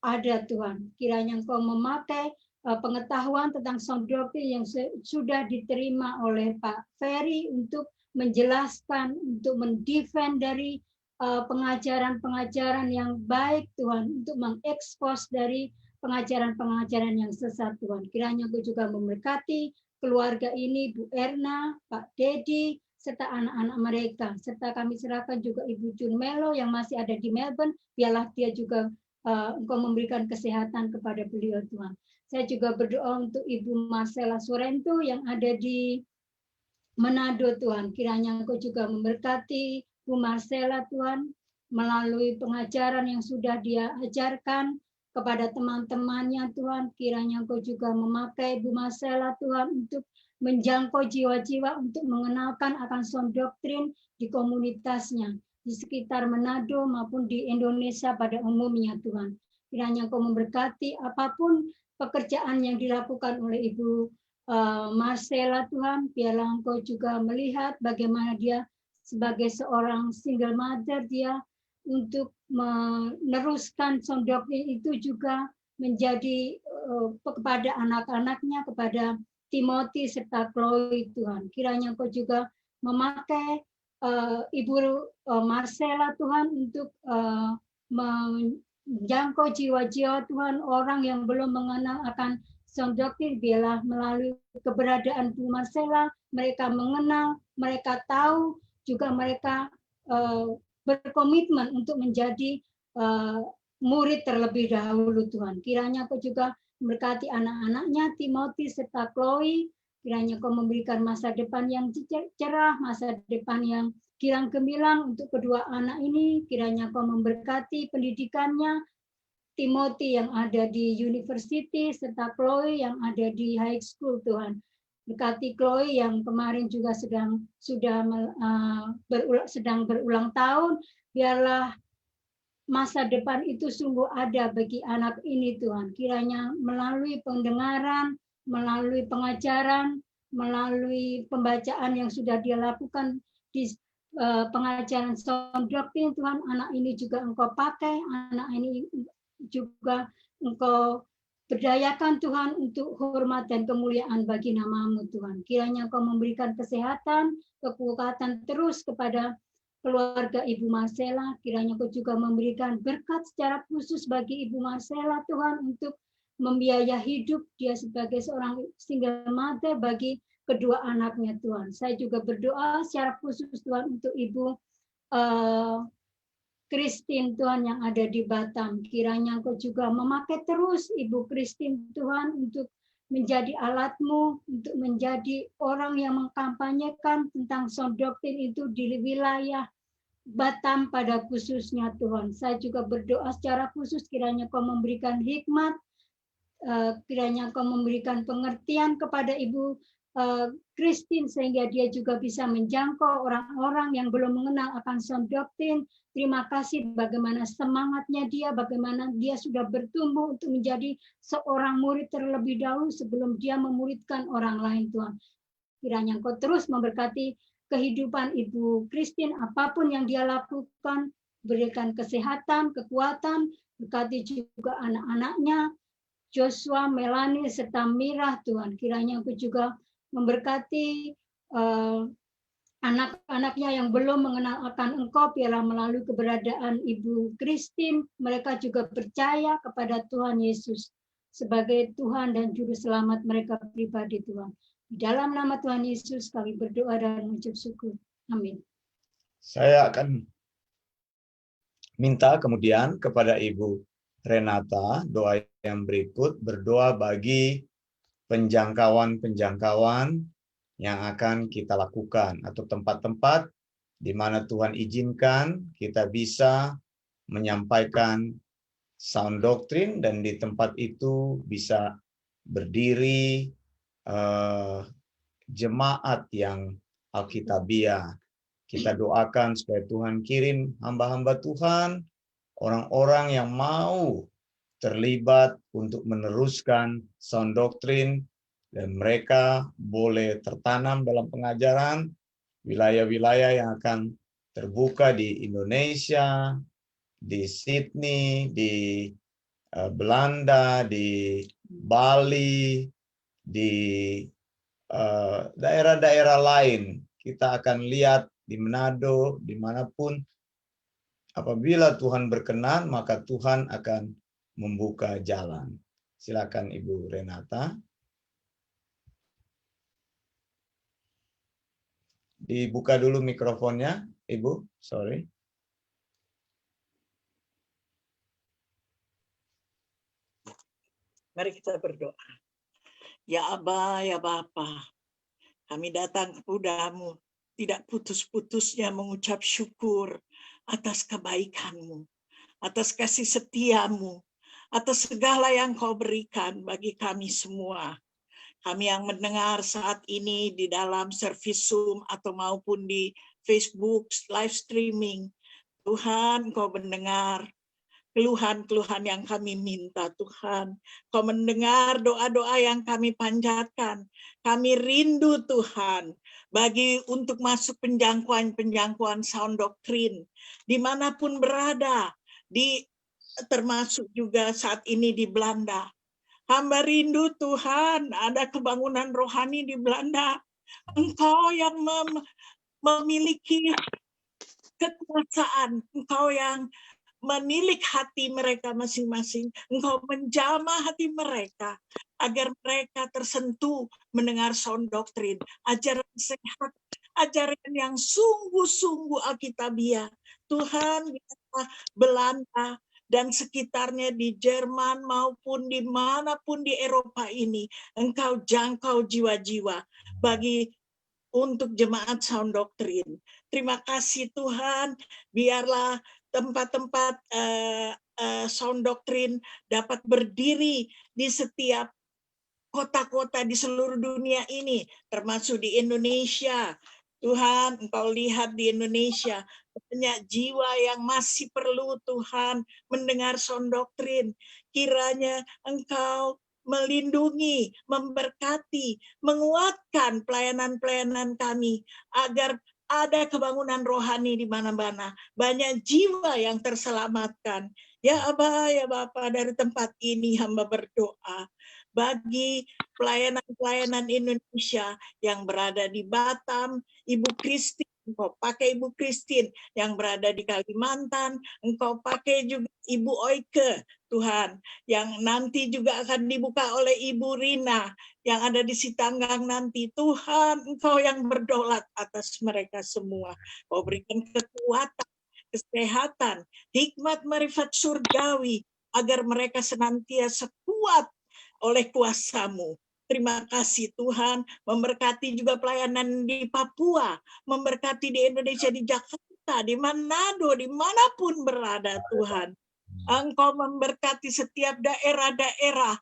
Speaker 3: ada Tuhan. Kiranya Engkau memakai pengetahuan tentang sound doktrin yang sudah diterima oleh Pak Ferry untuk menjelaskan, untuk mendefend dari pengajaran-pengajaran yang baik Tuhan, untuk mengekspos dari pengajaran-pengajaran yang sesat Tuhan. Kiranya Engkau juga memberkati keluarga ini, Bu Erna, Pak Dedi, serta anak-anak mereka. Serta kami serahkan juga Ibu Jun Melo yang masih ada di Melbourne, biarlah dia juga Engkau memberikan kesehatan kepada beliau Tuhan. Saya juga berdoa untuk Ibu Marcella Sorrento yang ada di Manado Tuhan. Kiranya Engkau juga memberkati Bu Marcella Tuhan melalui pengajaran yang sudah dia ajarkan kepada teman-temannya Tuhan. Kiranya Engkau juga memakai Bu Marcella Tuhan untuk menjangkau jiwa-jiwa untuk mengenalkan akan sound doktrin di komunitasnya, di sekitar Manado maupun di Indonesia pada umumnya Tuhan. Kiranya Engkau memberkati apapun pekerjaan yang dilakukan oleh Ibu Marcella Tuhan, biarlah Engkau juga melihat bagaimana dia sebagai seorang single mother dia untuk meneruskan sound doktrin itu juga menjadi kepada anak-anaknya, kepada Timothy serta Chloe Tuhan. Kiranya Engkau juga memakai Ibu Marcella Tuhan untuk menjangkau jiwa-jiwa Tuhan, orang yang belum mengenal akan sound doktrin, biarlah melalui keberadaan Bu Marcella, mereka mengenal, mereka tahu, juga mereka berkomitmen untuk menjadi murid terlebih dahulu Tuhan. Kiranya Kau juga memberkati anak-anaknya, Timothy serta Chloe. Kiranya Kau memberikan masa depan yang cerah, masa depan yang kilang gemilang untuk kedua anak ini. Kiranya Kau memberkati pendidikannya, Timothy yang ada di university, serta Chloe yang ada di high school Tuhan. Berkati Chloe yang kemarin juga sedang berulang tahun, biarlah masa depan itu sungguh ada bagi anak ini Tuhan. Kiranya melalui pendengaran, melalui pengajaran, melalui pembacaan yang sudah dia lakukan di pengajaran sound doktrin Tuhan, anak ini juga Engkau pakai, anak ini juga Engkau berdayakan Tuhan untuk hormat dan kemuliaan bagi nama-Mu Tuhan. Kiranya Engkau memberikan kesehatan, kekuatan terus kepada keluarga Ibu Marcella. Kiranya Engkau juga memberikan berkat secara khusus bagi Ibu Marcella Tuhan untuk membiayai hidup dia sebagai seorang single mother bagi kedua anaknya Tuhan. Saya juga berdoa secara khusus Tuhan untuk Ibu Christine Tuhan yang ada di Batam. Kiranya Engkau juga memakai terus Ibu Christine Tuhan untuk menjadi alat-Mu, untuk menjadi orang yang mengkampanyekan tentang sound doktrin itu di wilayah Batam pada khususnya Tuhan. Saya juga berdoa secara khusus kiranya Kau memberikan hikmat, kiranya Kau memberikan pengertian kepada Ibu Christine sehingga dia juga bisa menjangkau orang-orang yang belum mengenal akan sound doktrin. Terima kasih bagaimana semangatnya dia, bagaimana dia sudah bertumbuh untuk menjadi seorang murid terlebih dahulu sebelum dia memuridkan orang lain Tuhan. Kiranya Engkau terus memberkati kehidupan Ibu Christine, apapun yang dia lakukan, berikan kesehatan, kekuatan, berkati juga anak-anaknya, Joshua, Melanie, serta Mira Tuhan. Kiranya Engkau juga memberkati anak-anaknya yang belum mengenal akan Engkau, biarlah melalui keberadaan Ibu Christine, mereka juga percaya kepada Tuhan Yesus sebagai Tuhan dan Juru Selamat mereka pribadi Tuhan. Di dalam nama Tuhan Yesus kami berdoa dan mengucap syukur. Amin.
Speaker 1: Saya akan minta kemudian kepada Ibu Renata, doa yang berikut, berdoa bagi penjangkauan-penjangkauan yang akan kita lakukan atau tempat-tempat di mana Tuhan izinkan kita bisa menyampaikan sound doctrine, dan di tempat itu bisa berdiri jemaat yang Alkitabiah. Kita doakan supaya Tuhan kirim hamba-hamba Tuhan, orang-orang yang mau terlibat untuk meneruskan sound doctrine, dan mereka boleh tertanam dalam pengajaran wilayah-wilayah yang akan terbuka di Indonesia, di Sydney, di Belanda, di Bali, di daerah-daerah lain. Kita akan lihat di Manado, dimanapun. Apabila Tuhan berkenan, maka Tuhan akan membuka jalan. Silakan Ibu Renata. Dibuka dulu mikrofonnya, Ibu. Sorry.
Speaker 2: Mari kita berdoa. Ya Aba, ya Bapa, kami datang kepadamu, tidak putus-putusnya mengucap syukur atas kebaikan-Mu, atas kasih setia-Mu, atas segala yang Kau berikan bagi kami semua. Kami yang mendengar saat ini di dalam servis Zoom atau maupun di Facebook live streaming, Tuhan, Kau mendengar keluhan-keluhan yang kami minta, Tuhan. Kau mendengar doa-doa yang kami panjatkan. Kami rindu, Tuhan, untuk masuk penjangkauan sound doctrine, dimanapun berada, termasuk juga saat ini di Belanda. Hamba rindu, Tuhan, ada kebangunan rohani di Belanda. Engkau yang memiliki kekuasaan, Engkau yang menilik hati mereka masing-masing. Engkau menjamah hati mereka agar mereka tersentuh mendengar sound doktrin, ajaran sehat, ajaran yang sungguh-sungguh Alkitabiah. Tuhan, Belanda dan sekitarnya di Jerman maupun dimanapun di Eropa ini, Engkau jangkau jiwa-jiwa untuk jemaat sound doktrin. Terima kasih Tuhan, biarlah tempat-tempat sound doctrine dapat berdiri di setiap kota-kota di seluruh dunia ini, termasuk di Indonesia. Tuhan, Engkau lihat di Indonesia banyak jiwa yang masih perlu, Tuhan, mendengar sound doctrine. Kiranya Engkau melindungi, memberkati, menguatkan pelayanan-pelayanan kami agar ada kebangunan rohani di mana-mana. Banyak jiwa yang terselamatkan. Ya Aba, ya Bapa, dari tempat ini hamba berdoa bagi pelayanan-pelayanan Indonesia yang berada di Batam, Ibu Christine, Engkau pakai Ibu Christine yang berada di Kalimantan, Engkau pakai juga Ibu Oike, Tuhan, yang nanti juga akan dibuka oleh Ibu Rina, yang ada di Sitanggang nanti. Tuhan, Engkau yang berdaulat atas mereka semua. Kau berikan kekuatan, kesehatan, hikmat marifat surgawi, agar mereka senantiasa kuat oleh kuasa-Mu. Terima kasih Tuhan, memberkati juga pelayanan di Papua, memberkati di Indonesia, di Jakarta, di Manado, dimanapun berada Tuhan. Engkau memberkati setiap daerah-daerah.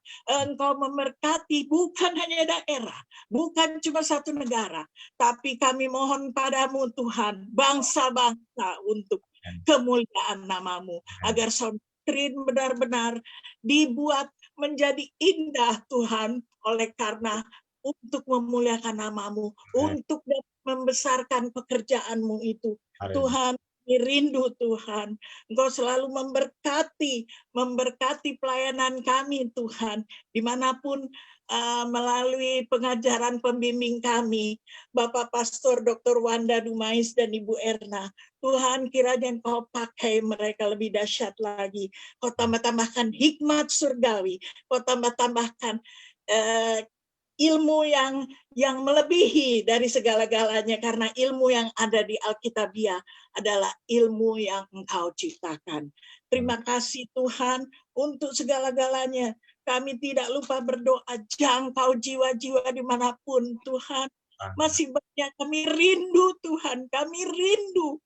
Speaker 2: Engkau memberkati bukan hanya daerah, bukan cuma satu negara, tapi kami mohon padamu Tuhan, bangsa-bangsa untuk kemuliaan nama-Mu, agar sound doctrine benar-benar dibuat menjadi indah Tuhan, oleh karena untuk memuliakan nama-Mu, untuk membesarkan pekerjaan-Mu itu. Tuhan, rindu Tuhan, Engkau selalu memberkati pelayanan kami Tuhan, dimanapun melalui pengajaran pembimbing kami, Bapak Pastor Dr. Wanda Dumais dan Ibu Erna. Tuhan, kiranya Engkau pakai mereka lebih dahsyat lagi. Kau tambah-tambahkan hikmat surgawi, Kau tambah-tambahkan ilmu yang melebihi dari segala-galanya, karena ilmu yang ada di Alkitabiah adalah ilmu yang Engkau ciptakan. Terima kasih Tuhan untuk segala-galanya. Kami tidak lupa berdoa, jangkau jiwa-jiwa dimanapun Tuhan. Masih banyak kami rindu Tuhan, kami rindu.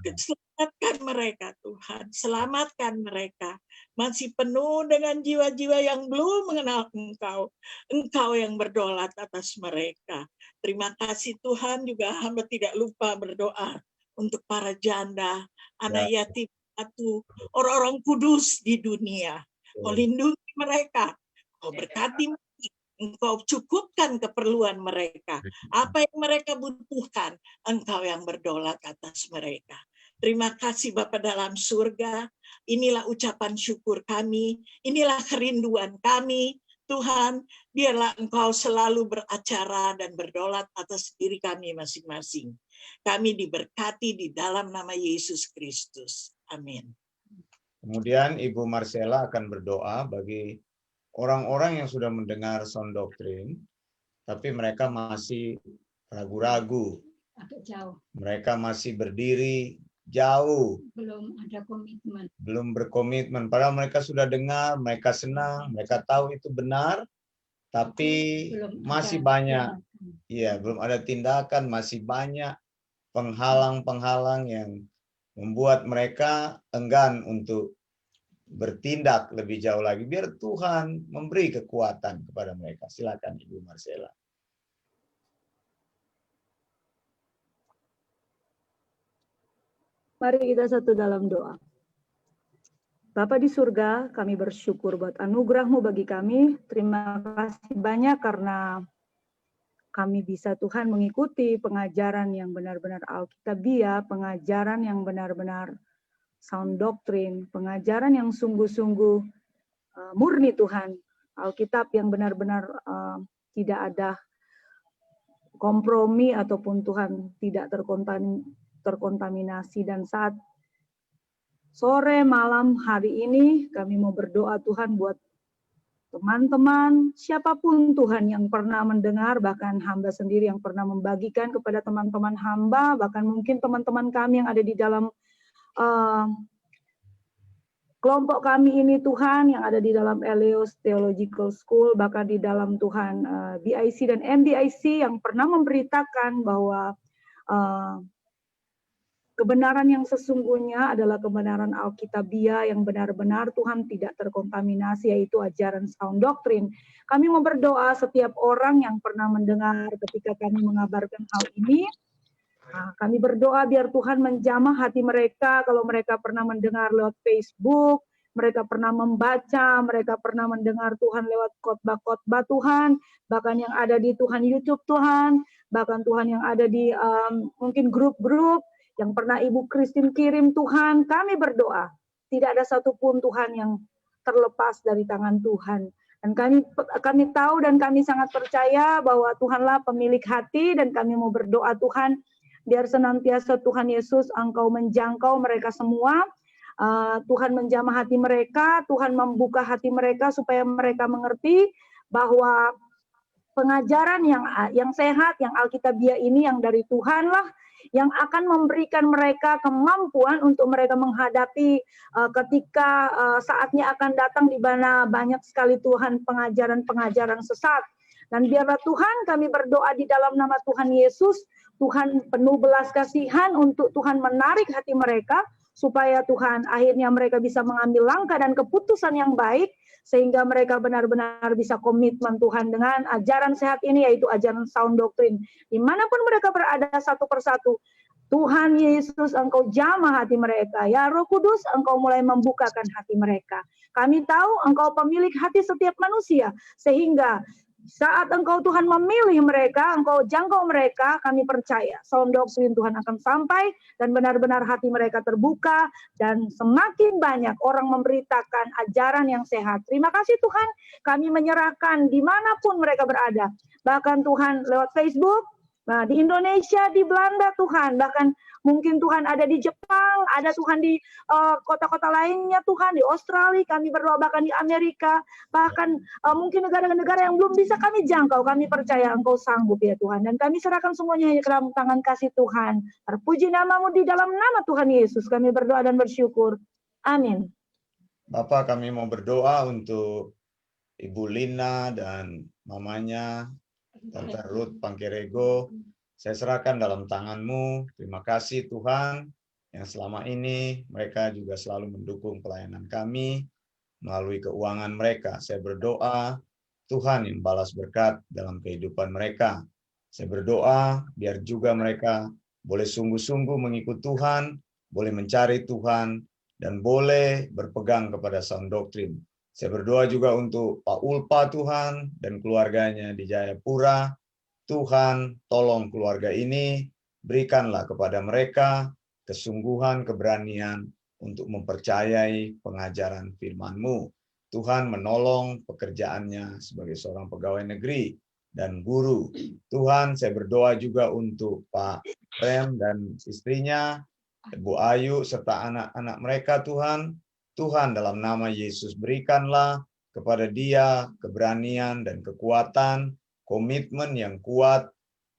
Speaker 2: Selamatkan mereka Tuhan, selamatkan mereka. Masih penuh dengan jiwa-jiwa yang belum mengenal Engkau. Engkau yang berdaulat atas mereka. Terima kasih Tuhan, juga hamba tidak lupa berdoa untuk para janda, anak yatim, orang-orang kudus di dunia. Kau lindungi mereka, kau berkati mereka. Engkau cukupkan keperluan mereka. Apa yang mereka butuhkan, Engkau yang berdaulat atas mereka. Terima kasih Bapa dalam surga. Inilah ucapan syukur kami. Inilah kerinduan kami. Tuhan, biarlah Engkau selalu beracara dan berdaulat atas diri kami masing-masing. Kami diberkati di dalam nama Yesus Kristus. Amin.
Speaker 1: Kemudian Ibu Marcella akan berdoa bagi orang-orang yang sudah mendengar sound doctrine, tapi mereka masih ragu-ragu.
Speaker 3: Agak jauh.
Speaker 1: Mereka masih berdiri jauh.
Speaker 3: Belum ada komitmen.
Speaker 1: Belum berkomitmen. Padahal mereka sudah dengar, mereka senang, mereka tahu itu benar, tapi masih banyak. Iya, belum ada tindakan, masih banyak penghalang-penghalang yang membuat mereka enggan untuk bertindak lebih jauh lagi. Biar Tuhan memberi kekuatan kepada mereka. Silakan Ibu Marcella.
Speaker 4: Mari kita satu dalam doa. Bapa di surga, kami bersyukur buat anugerah-Mu bagi kami. Terima kasih banyak karena kami bisa Tuhan mengikuti pengajaran yang benar-benar Alkitabiah, pengajaran yang benar-benar sound doctrine, pengajaran yang sungguh-sungguh murni Tuhan, Alkitab yang benar-benar tidak ada kompromi ataupun Tuhan tidak terkontaminasi. Dan saat sore, malam, hari ini kami mau berdoa Tuhan buat teman-teman, siapapun Tuhan yang pernah mendengar, bahkan hamba sendiri yang pernah membagikan kepada teman-teman hamba, bahkan mungkin teman-teman kami yang ada di dalam kelompok kami ini Tuhan, yang ada di dalam Eleos Theological School, bahkan di dalam Tuhan BIC dan MDIC yang pernah memberitakan bahwa kebenaran yang sesungguhnya adalah kebenaran Alkitabiah yang benar-benar Tuhan tidak terkontaminasi, yaitu ajaran sound doctrine. Kami mau berdoa setiap orang yang pernah mendengar ketika kami mengabarkan hal ini. Kami berdoa biar Tuhan menjamah hati mereka. Kalau mereka pernah mendengar lewat Facebook, mereka pernah membaca, mereka pernah mendengar Tuhan lewat khotbah-khotbah Tuhan, bahkan yang ada di Tuhan YouTube Tuhan, bahkan Tuhan yang ada di mungkin grup-grup yang pernah Ibu Christine kirim Tuhan. Kami berdoa tidak ada satupun Tuhan yang terlepas dari tangan Tuhan. Dan kami tahu dan kami sangat percaya bahwa Tuhanlah pemilik hati, dan kami mau berdoa Tuhan biar senantiasa Tuhan Yesus Engkau menjangkau mereka semua. Tuhan menjamah hati mereka, Tuhan membuka hati mereka supaya mereka mengerti bahwa pengajaran yang sehat, yang Alkitabiah ini yang dari Tuhan lah, yang akan memberikan mereka kemampuan untuk mereka menghadapi ketika saatnya akan datang di mana banyak sekali Tuhan pengajaran-pengajaran sesat. Dan biarlah Tuhan, kami berdoa di dalam nama Tuhan Yesus, Tuhan penuh belas kasihan untuk Tuhan menarik hati mereka, supaya Tuhan akhirnya mereka bisa mengambil langkah dan keputusan yang baik, sehingga mereka benar-benar bisa komitmen Tuhan dengan ajaran sehat ini, yaitu ajaran sound doctrine. Dimanapun mereka berada satu persatu, Tuhan Yesus Engkau jamah hati mereka. Ya Roh Kudus, Engkau mulai membukakan hati mereka. Kami tahu Engkau pemilik hati setiap manusia, sehingga saat Engkau Tuhan memilih mereka, Engkau jangkau mereka, kami percaya sound doctrine Tuhan akan sampai dan benar-benar hati mereka terbuka dan semakin banyak orang memberitakan ajaran yang sehat. Terima kasih Tuhan, kami menyerahkan dimanapun mereka berada. Bahkan Tuhan lewat Facebook, Nah, di Indonesia, di Belanda Tuhan, bahkan mungkin Tuhan ada di Jepang, ada Tuhan di kota-kota lainnya Tuhan, di Australia, kami berdoa bahkan di Amerika, bahkan mungkin negara-negara yang belum bisa kami jangkau, kami percaya Engkau sanggup ya Tuhan, dan kami serahkan semuanya hanya ke dalam tangan kasih Tuhan. Terpuji namamu di dalam nama Tuhan Yesus, kami berdoa dan bersyukur. Amin.
Speaker 1: Bapak, kami mau berdoa untuk Ibu Lina dan mamanya, Tante Ruth Pangkerego. Saya serahkan dalam tangan-Mu. Terima kasih Tuhan, yang selama ini mereka juga selalu mendukung pelayanan kami melalui keuangan mereka. Saya berdoa, Tuhan yang balas berkat dalam kehidupan mereka. Saya berdoa, biar juga mereka boleh sungguh-sungguh mengikut Tuhan, boleh mencari Tuhan, dan boleh berpegang kepada sound doctrine. Saya berdoa juga untuk Pak Ulpa Tuhan dan keluarganya di Jayapura. Tuhan, tolong keluarga ini, berikanlah kepada mereka kesungguhan, keberanian untuk mempercayai pengajaran firman-Mu. Tuhan menolong pekerjaannya sebagai seorang pegawai negeri dan guru. Tuhan, saya berdoa juga untuk Pak Rem dan istrinya, Ibu Ayu, serta anak-anak mereka Tuhan. Tuhan, dalam nama Yesus, berikanlah kepada dia keberanian dan kekuatan, komitmen yang kuat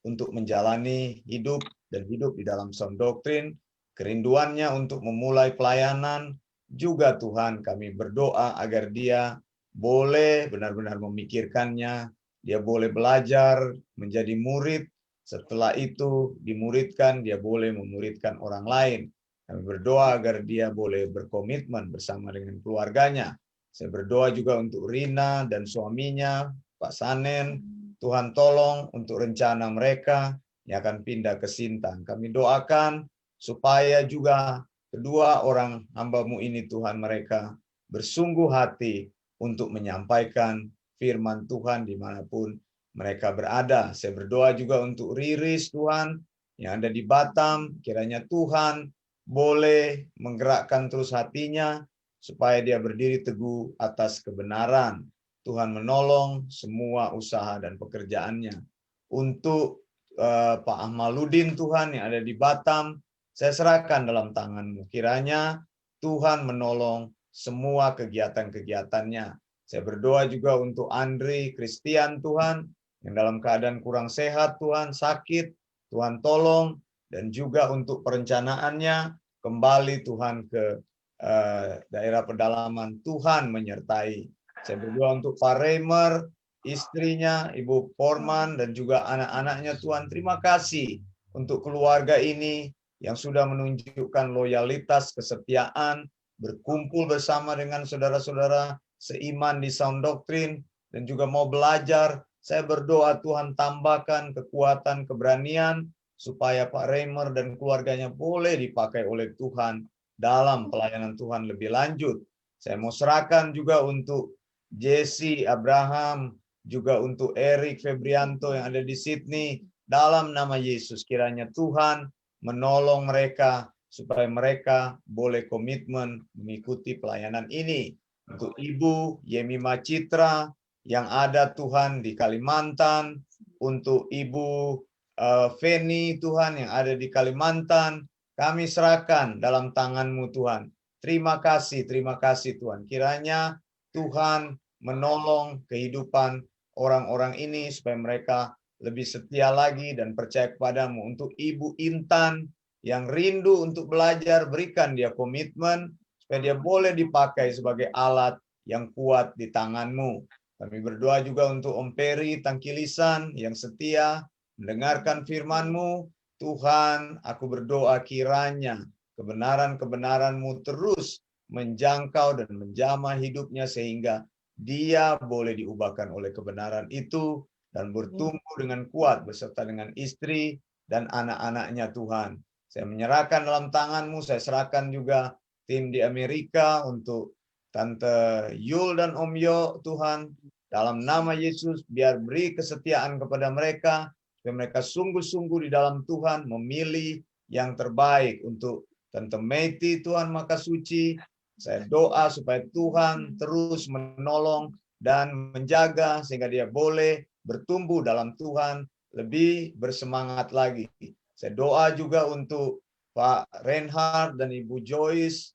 Speaker 1: untuk menjalani hidup dan hidup di dalam sound doctrine, kerinduannya untuk memulai pelayanan. Juga Tuhan, kami berdoa agar dia boleh benar-benar memikirkannya, dia boleh belajar menjadi murid. Setelah itu dimuridkan, dia boleh memuridkan orang lain. Kami berdoa agar dia boleh berkomitmen bersama dengan keluarganya. Saya berdoa juga untuk Rina dan suaminya, Pak Sanen. Tuhan tolong untuk rencana mereka yang akan pindah ke Sintang. Kami doakan supaya juga kedua orang hamba-Mu ini Tuhan, mereka bersungguh hati untuk menyampaikan firman Tuhan dimanapun mereka berada. Saya berdoa juga untuk Riris Tuhan yang ada di Batam, kiranya Tuhan boleh menggerakkan terus hatinya supaya dia berdiri teguh atas kebenaran. Tuhan menolong semua usaha dan pekerjaannya. Untuk Pak Ahmaludin Tuhan yang ada di Batam, saya serahkan dalam tangan-Mu. Kiranya Tuhan menolong semua kegiatan-kegiatannya. Saya berdoa juga untuk Andri Christian Tuhan, yang dalam keadaan kurang sehat Tuhan, sakit, Tuhan tolong, dan juga untuk perencanaannya kembali Tuhan ke daerah pedalaman, Tuhan menyertai. Saya berdoa untuk Pak Reimer, istrinya, Ibu Forman, dan juga anak-anaknya Tuhan. Terima kasih untuk keluarga ini yang sudah menunjukkan loyalitas, kesetiaan, berkumpul bersama dengan saudara-saudara seiman di sound doctrine, dan juga mau belajar. Saya berdoa Tuhan tambahkan kekuatan, keberanian, supaya Pak Reimer dan keluarganya boleh dipakai oleh Tuhan dalam pelayanan Tuhan lebih lanjut. Saya mau serahkan juga untuk Jesse Abraham, juga untuk Erik Febrianto yang ada di Sydney. Dalam nama Yesus, kiranya Tuhan menolong mereka supaya mereka boleh komitmen mengikuti pelayanan ini. Untuk Ibu Yemima Citra yang ada Tuhan di Kalimantan, untuk Ibu Feni Tuhan yang ada di Kalimantan, kami serahkan dalam tangan-Mu Tuhan. Terima kasih Tuhan. Kiranya Tuhan menolong kehidupan orang-orang ini supaya mereka lebih setia lagi dan percaya kepadamu. Untuk Ibu Intan yang rindu untuk belajar, berikan dia komitmen supaya dia boleh dipakai sebagai alat yang kuat di tangan-Mu. Kami berdoa juga untuk Om Peri Tangkilisan yang setia mendengarkan firman-Mu. Tuhan, aku berdoa kiranya kebenaran-kebenaran-Mu terus menjangkau dan menjamah hidupnya sehingga dia boleh diubahkan oleh kebenaran itu dan bertumbuh dengan kuat beserta dengan istri dan anak-anaknya Tuhan. Saya menyerahkan dalam tangan-Mu, saya serahkan juga tim di Amerika untuk Tante Yul dan Om Yo Tuhan. Dalam nama Yesus, biar beri kesetiaan kepada mereka, supaya mereka sungguh-sungguh di dalam Tuhan memilih yang terbaik untuk Tante Meiti Tuhan Makasuci. Saya doa supaya Tuhan terus menolong dan menjaga sehingga dia boleh bertumbuh dalam Tuhan lebih bersemangat lagi. Saya doa juga untuk Pak Reinhard dan Ibu Joyce,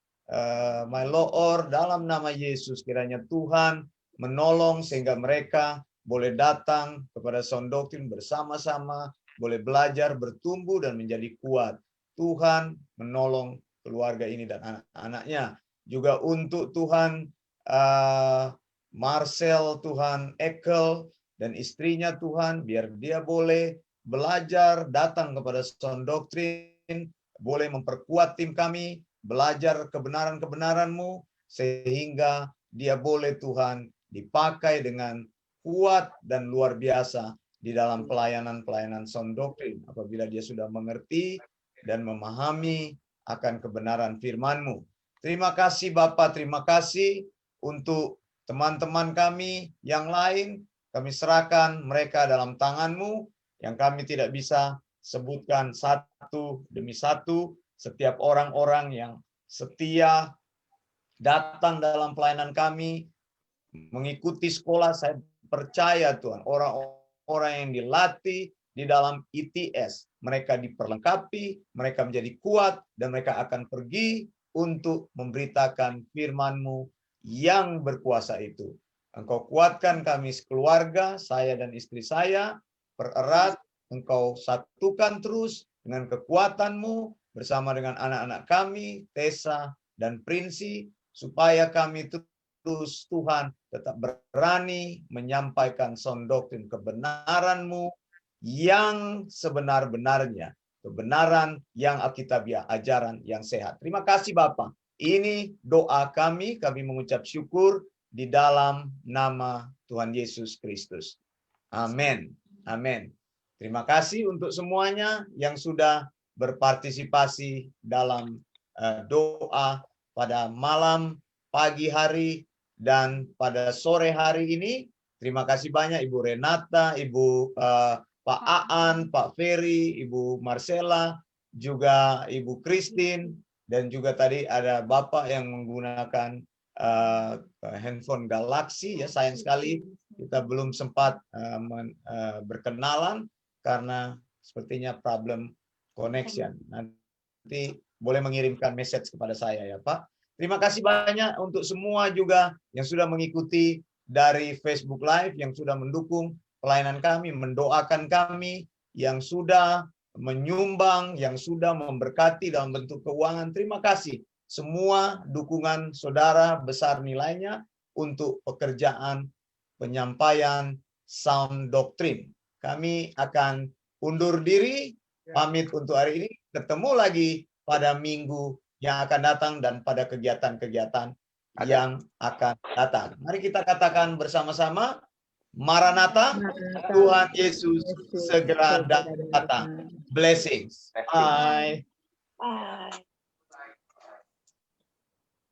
Speaker 1: my Lord, dalam nama Yesus kiranya Tuhan menolong sehingga mereka boleh datang kepada Sound Doctrine bersama-sama, boleh belajar, bertumbuh dan menjadi kuat. Tuhan menolong keluarga ini dan anak-anaknya. Juga untuk Tuhan Marcel, Tuhan Ekel dan istrinya Tuhan, biar dia boleh belajar, datang kepada Sound Doctrine, boleh memperkuat tim kami, belajar kebenaran-kebenaran-Mu, sehingga dia boleh Tuhan dipakai dengan kuat dan luar biasa di dalam pelayanan-pelayanan Sound Doctrine, apabila dia sudah mengerti dan memahami akan kebenaran firman-Mu. Terima kasih Bapak, terima kasih untuk teman-teman kami yang lain, kami serahkan mereka dalam tangan-Mu, yang kami tidak bisa sebutkan satu demi satu, setiap orang-orang yang setia datang dalam pelayanan kami, mengikuti sekolah, saya percaya Tuhan, orang-orang yang dilatih di dalam ITS, mereka diperlengkapi, mereka menjadi kuat, dan mereka akan pergi untuk memberitakan firman-Mu yang berkuasa itu. Engkau kuatkan kami sekeluarga, saya dan istri saya, pererat, Engkau satukan terus dengan kekuatan-Mu bersama dengan anak-anak kami, Tessa dan Prinsi, supaya kami terus Tuhan tetap berani menyampaikan Sound Doctrine kebenaran-Mu yang sebenar-benarnya, kebenaran yang alkitabiah, ajaran yang sehat. Terima kasih Bapak. Ini doa kami mengucap syukur di dalam nama Tuhan Yesus Kristus. Amin. Amin. Terima kasih untuk semuanya yang sudah berpartisipasi dalam doa pada malam, pagi hari, dan pada sore hari ini. Terima kasih banyak Ibu Renata, Ibu Pak Aan, Pak Ferry, Ibu Marcella, juga Ibu Christine, dan juga tadi ada Bapak yang menggunakan handphone Galaxy. Ya, sayang sekali kita belum sempat berkenalan karena sepertinya problem connection. Nanti boleh mengirimkan message kepada saya ya Pak. Terima kasih banyak untuk semua juga yang sudah mengikuti dari Facebook Live, yang sudah mendukung pelayanan kami, mendoakan kami, yang sudah menyumbang, yang sudah memberkati dalam bentuk keuangan. Terima kasih. Semua dukungan saudara besar nilainya untuk pekerjaan penyampaian Sound Doctrine. Kami akan undur diri, pamit untuk hari ini. Ketemu lagi pada minggu yang akan datang dan pada kegiatan-kegiatan yang akan datang. Mari kita katakan bersama-sama, Maranatha, Tuhan Yesus segera datang. Blessings. Bye.
Speaker 2: Bye.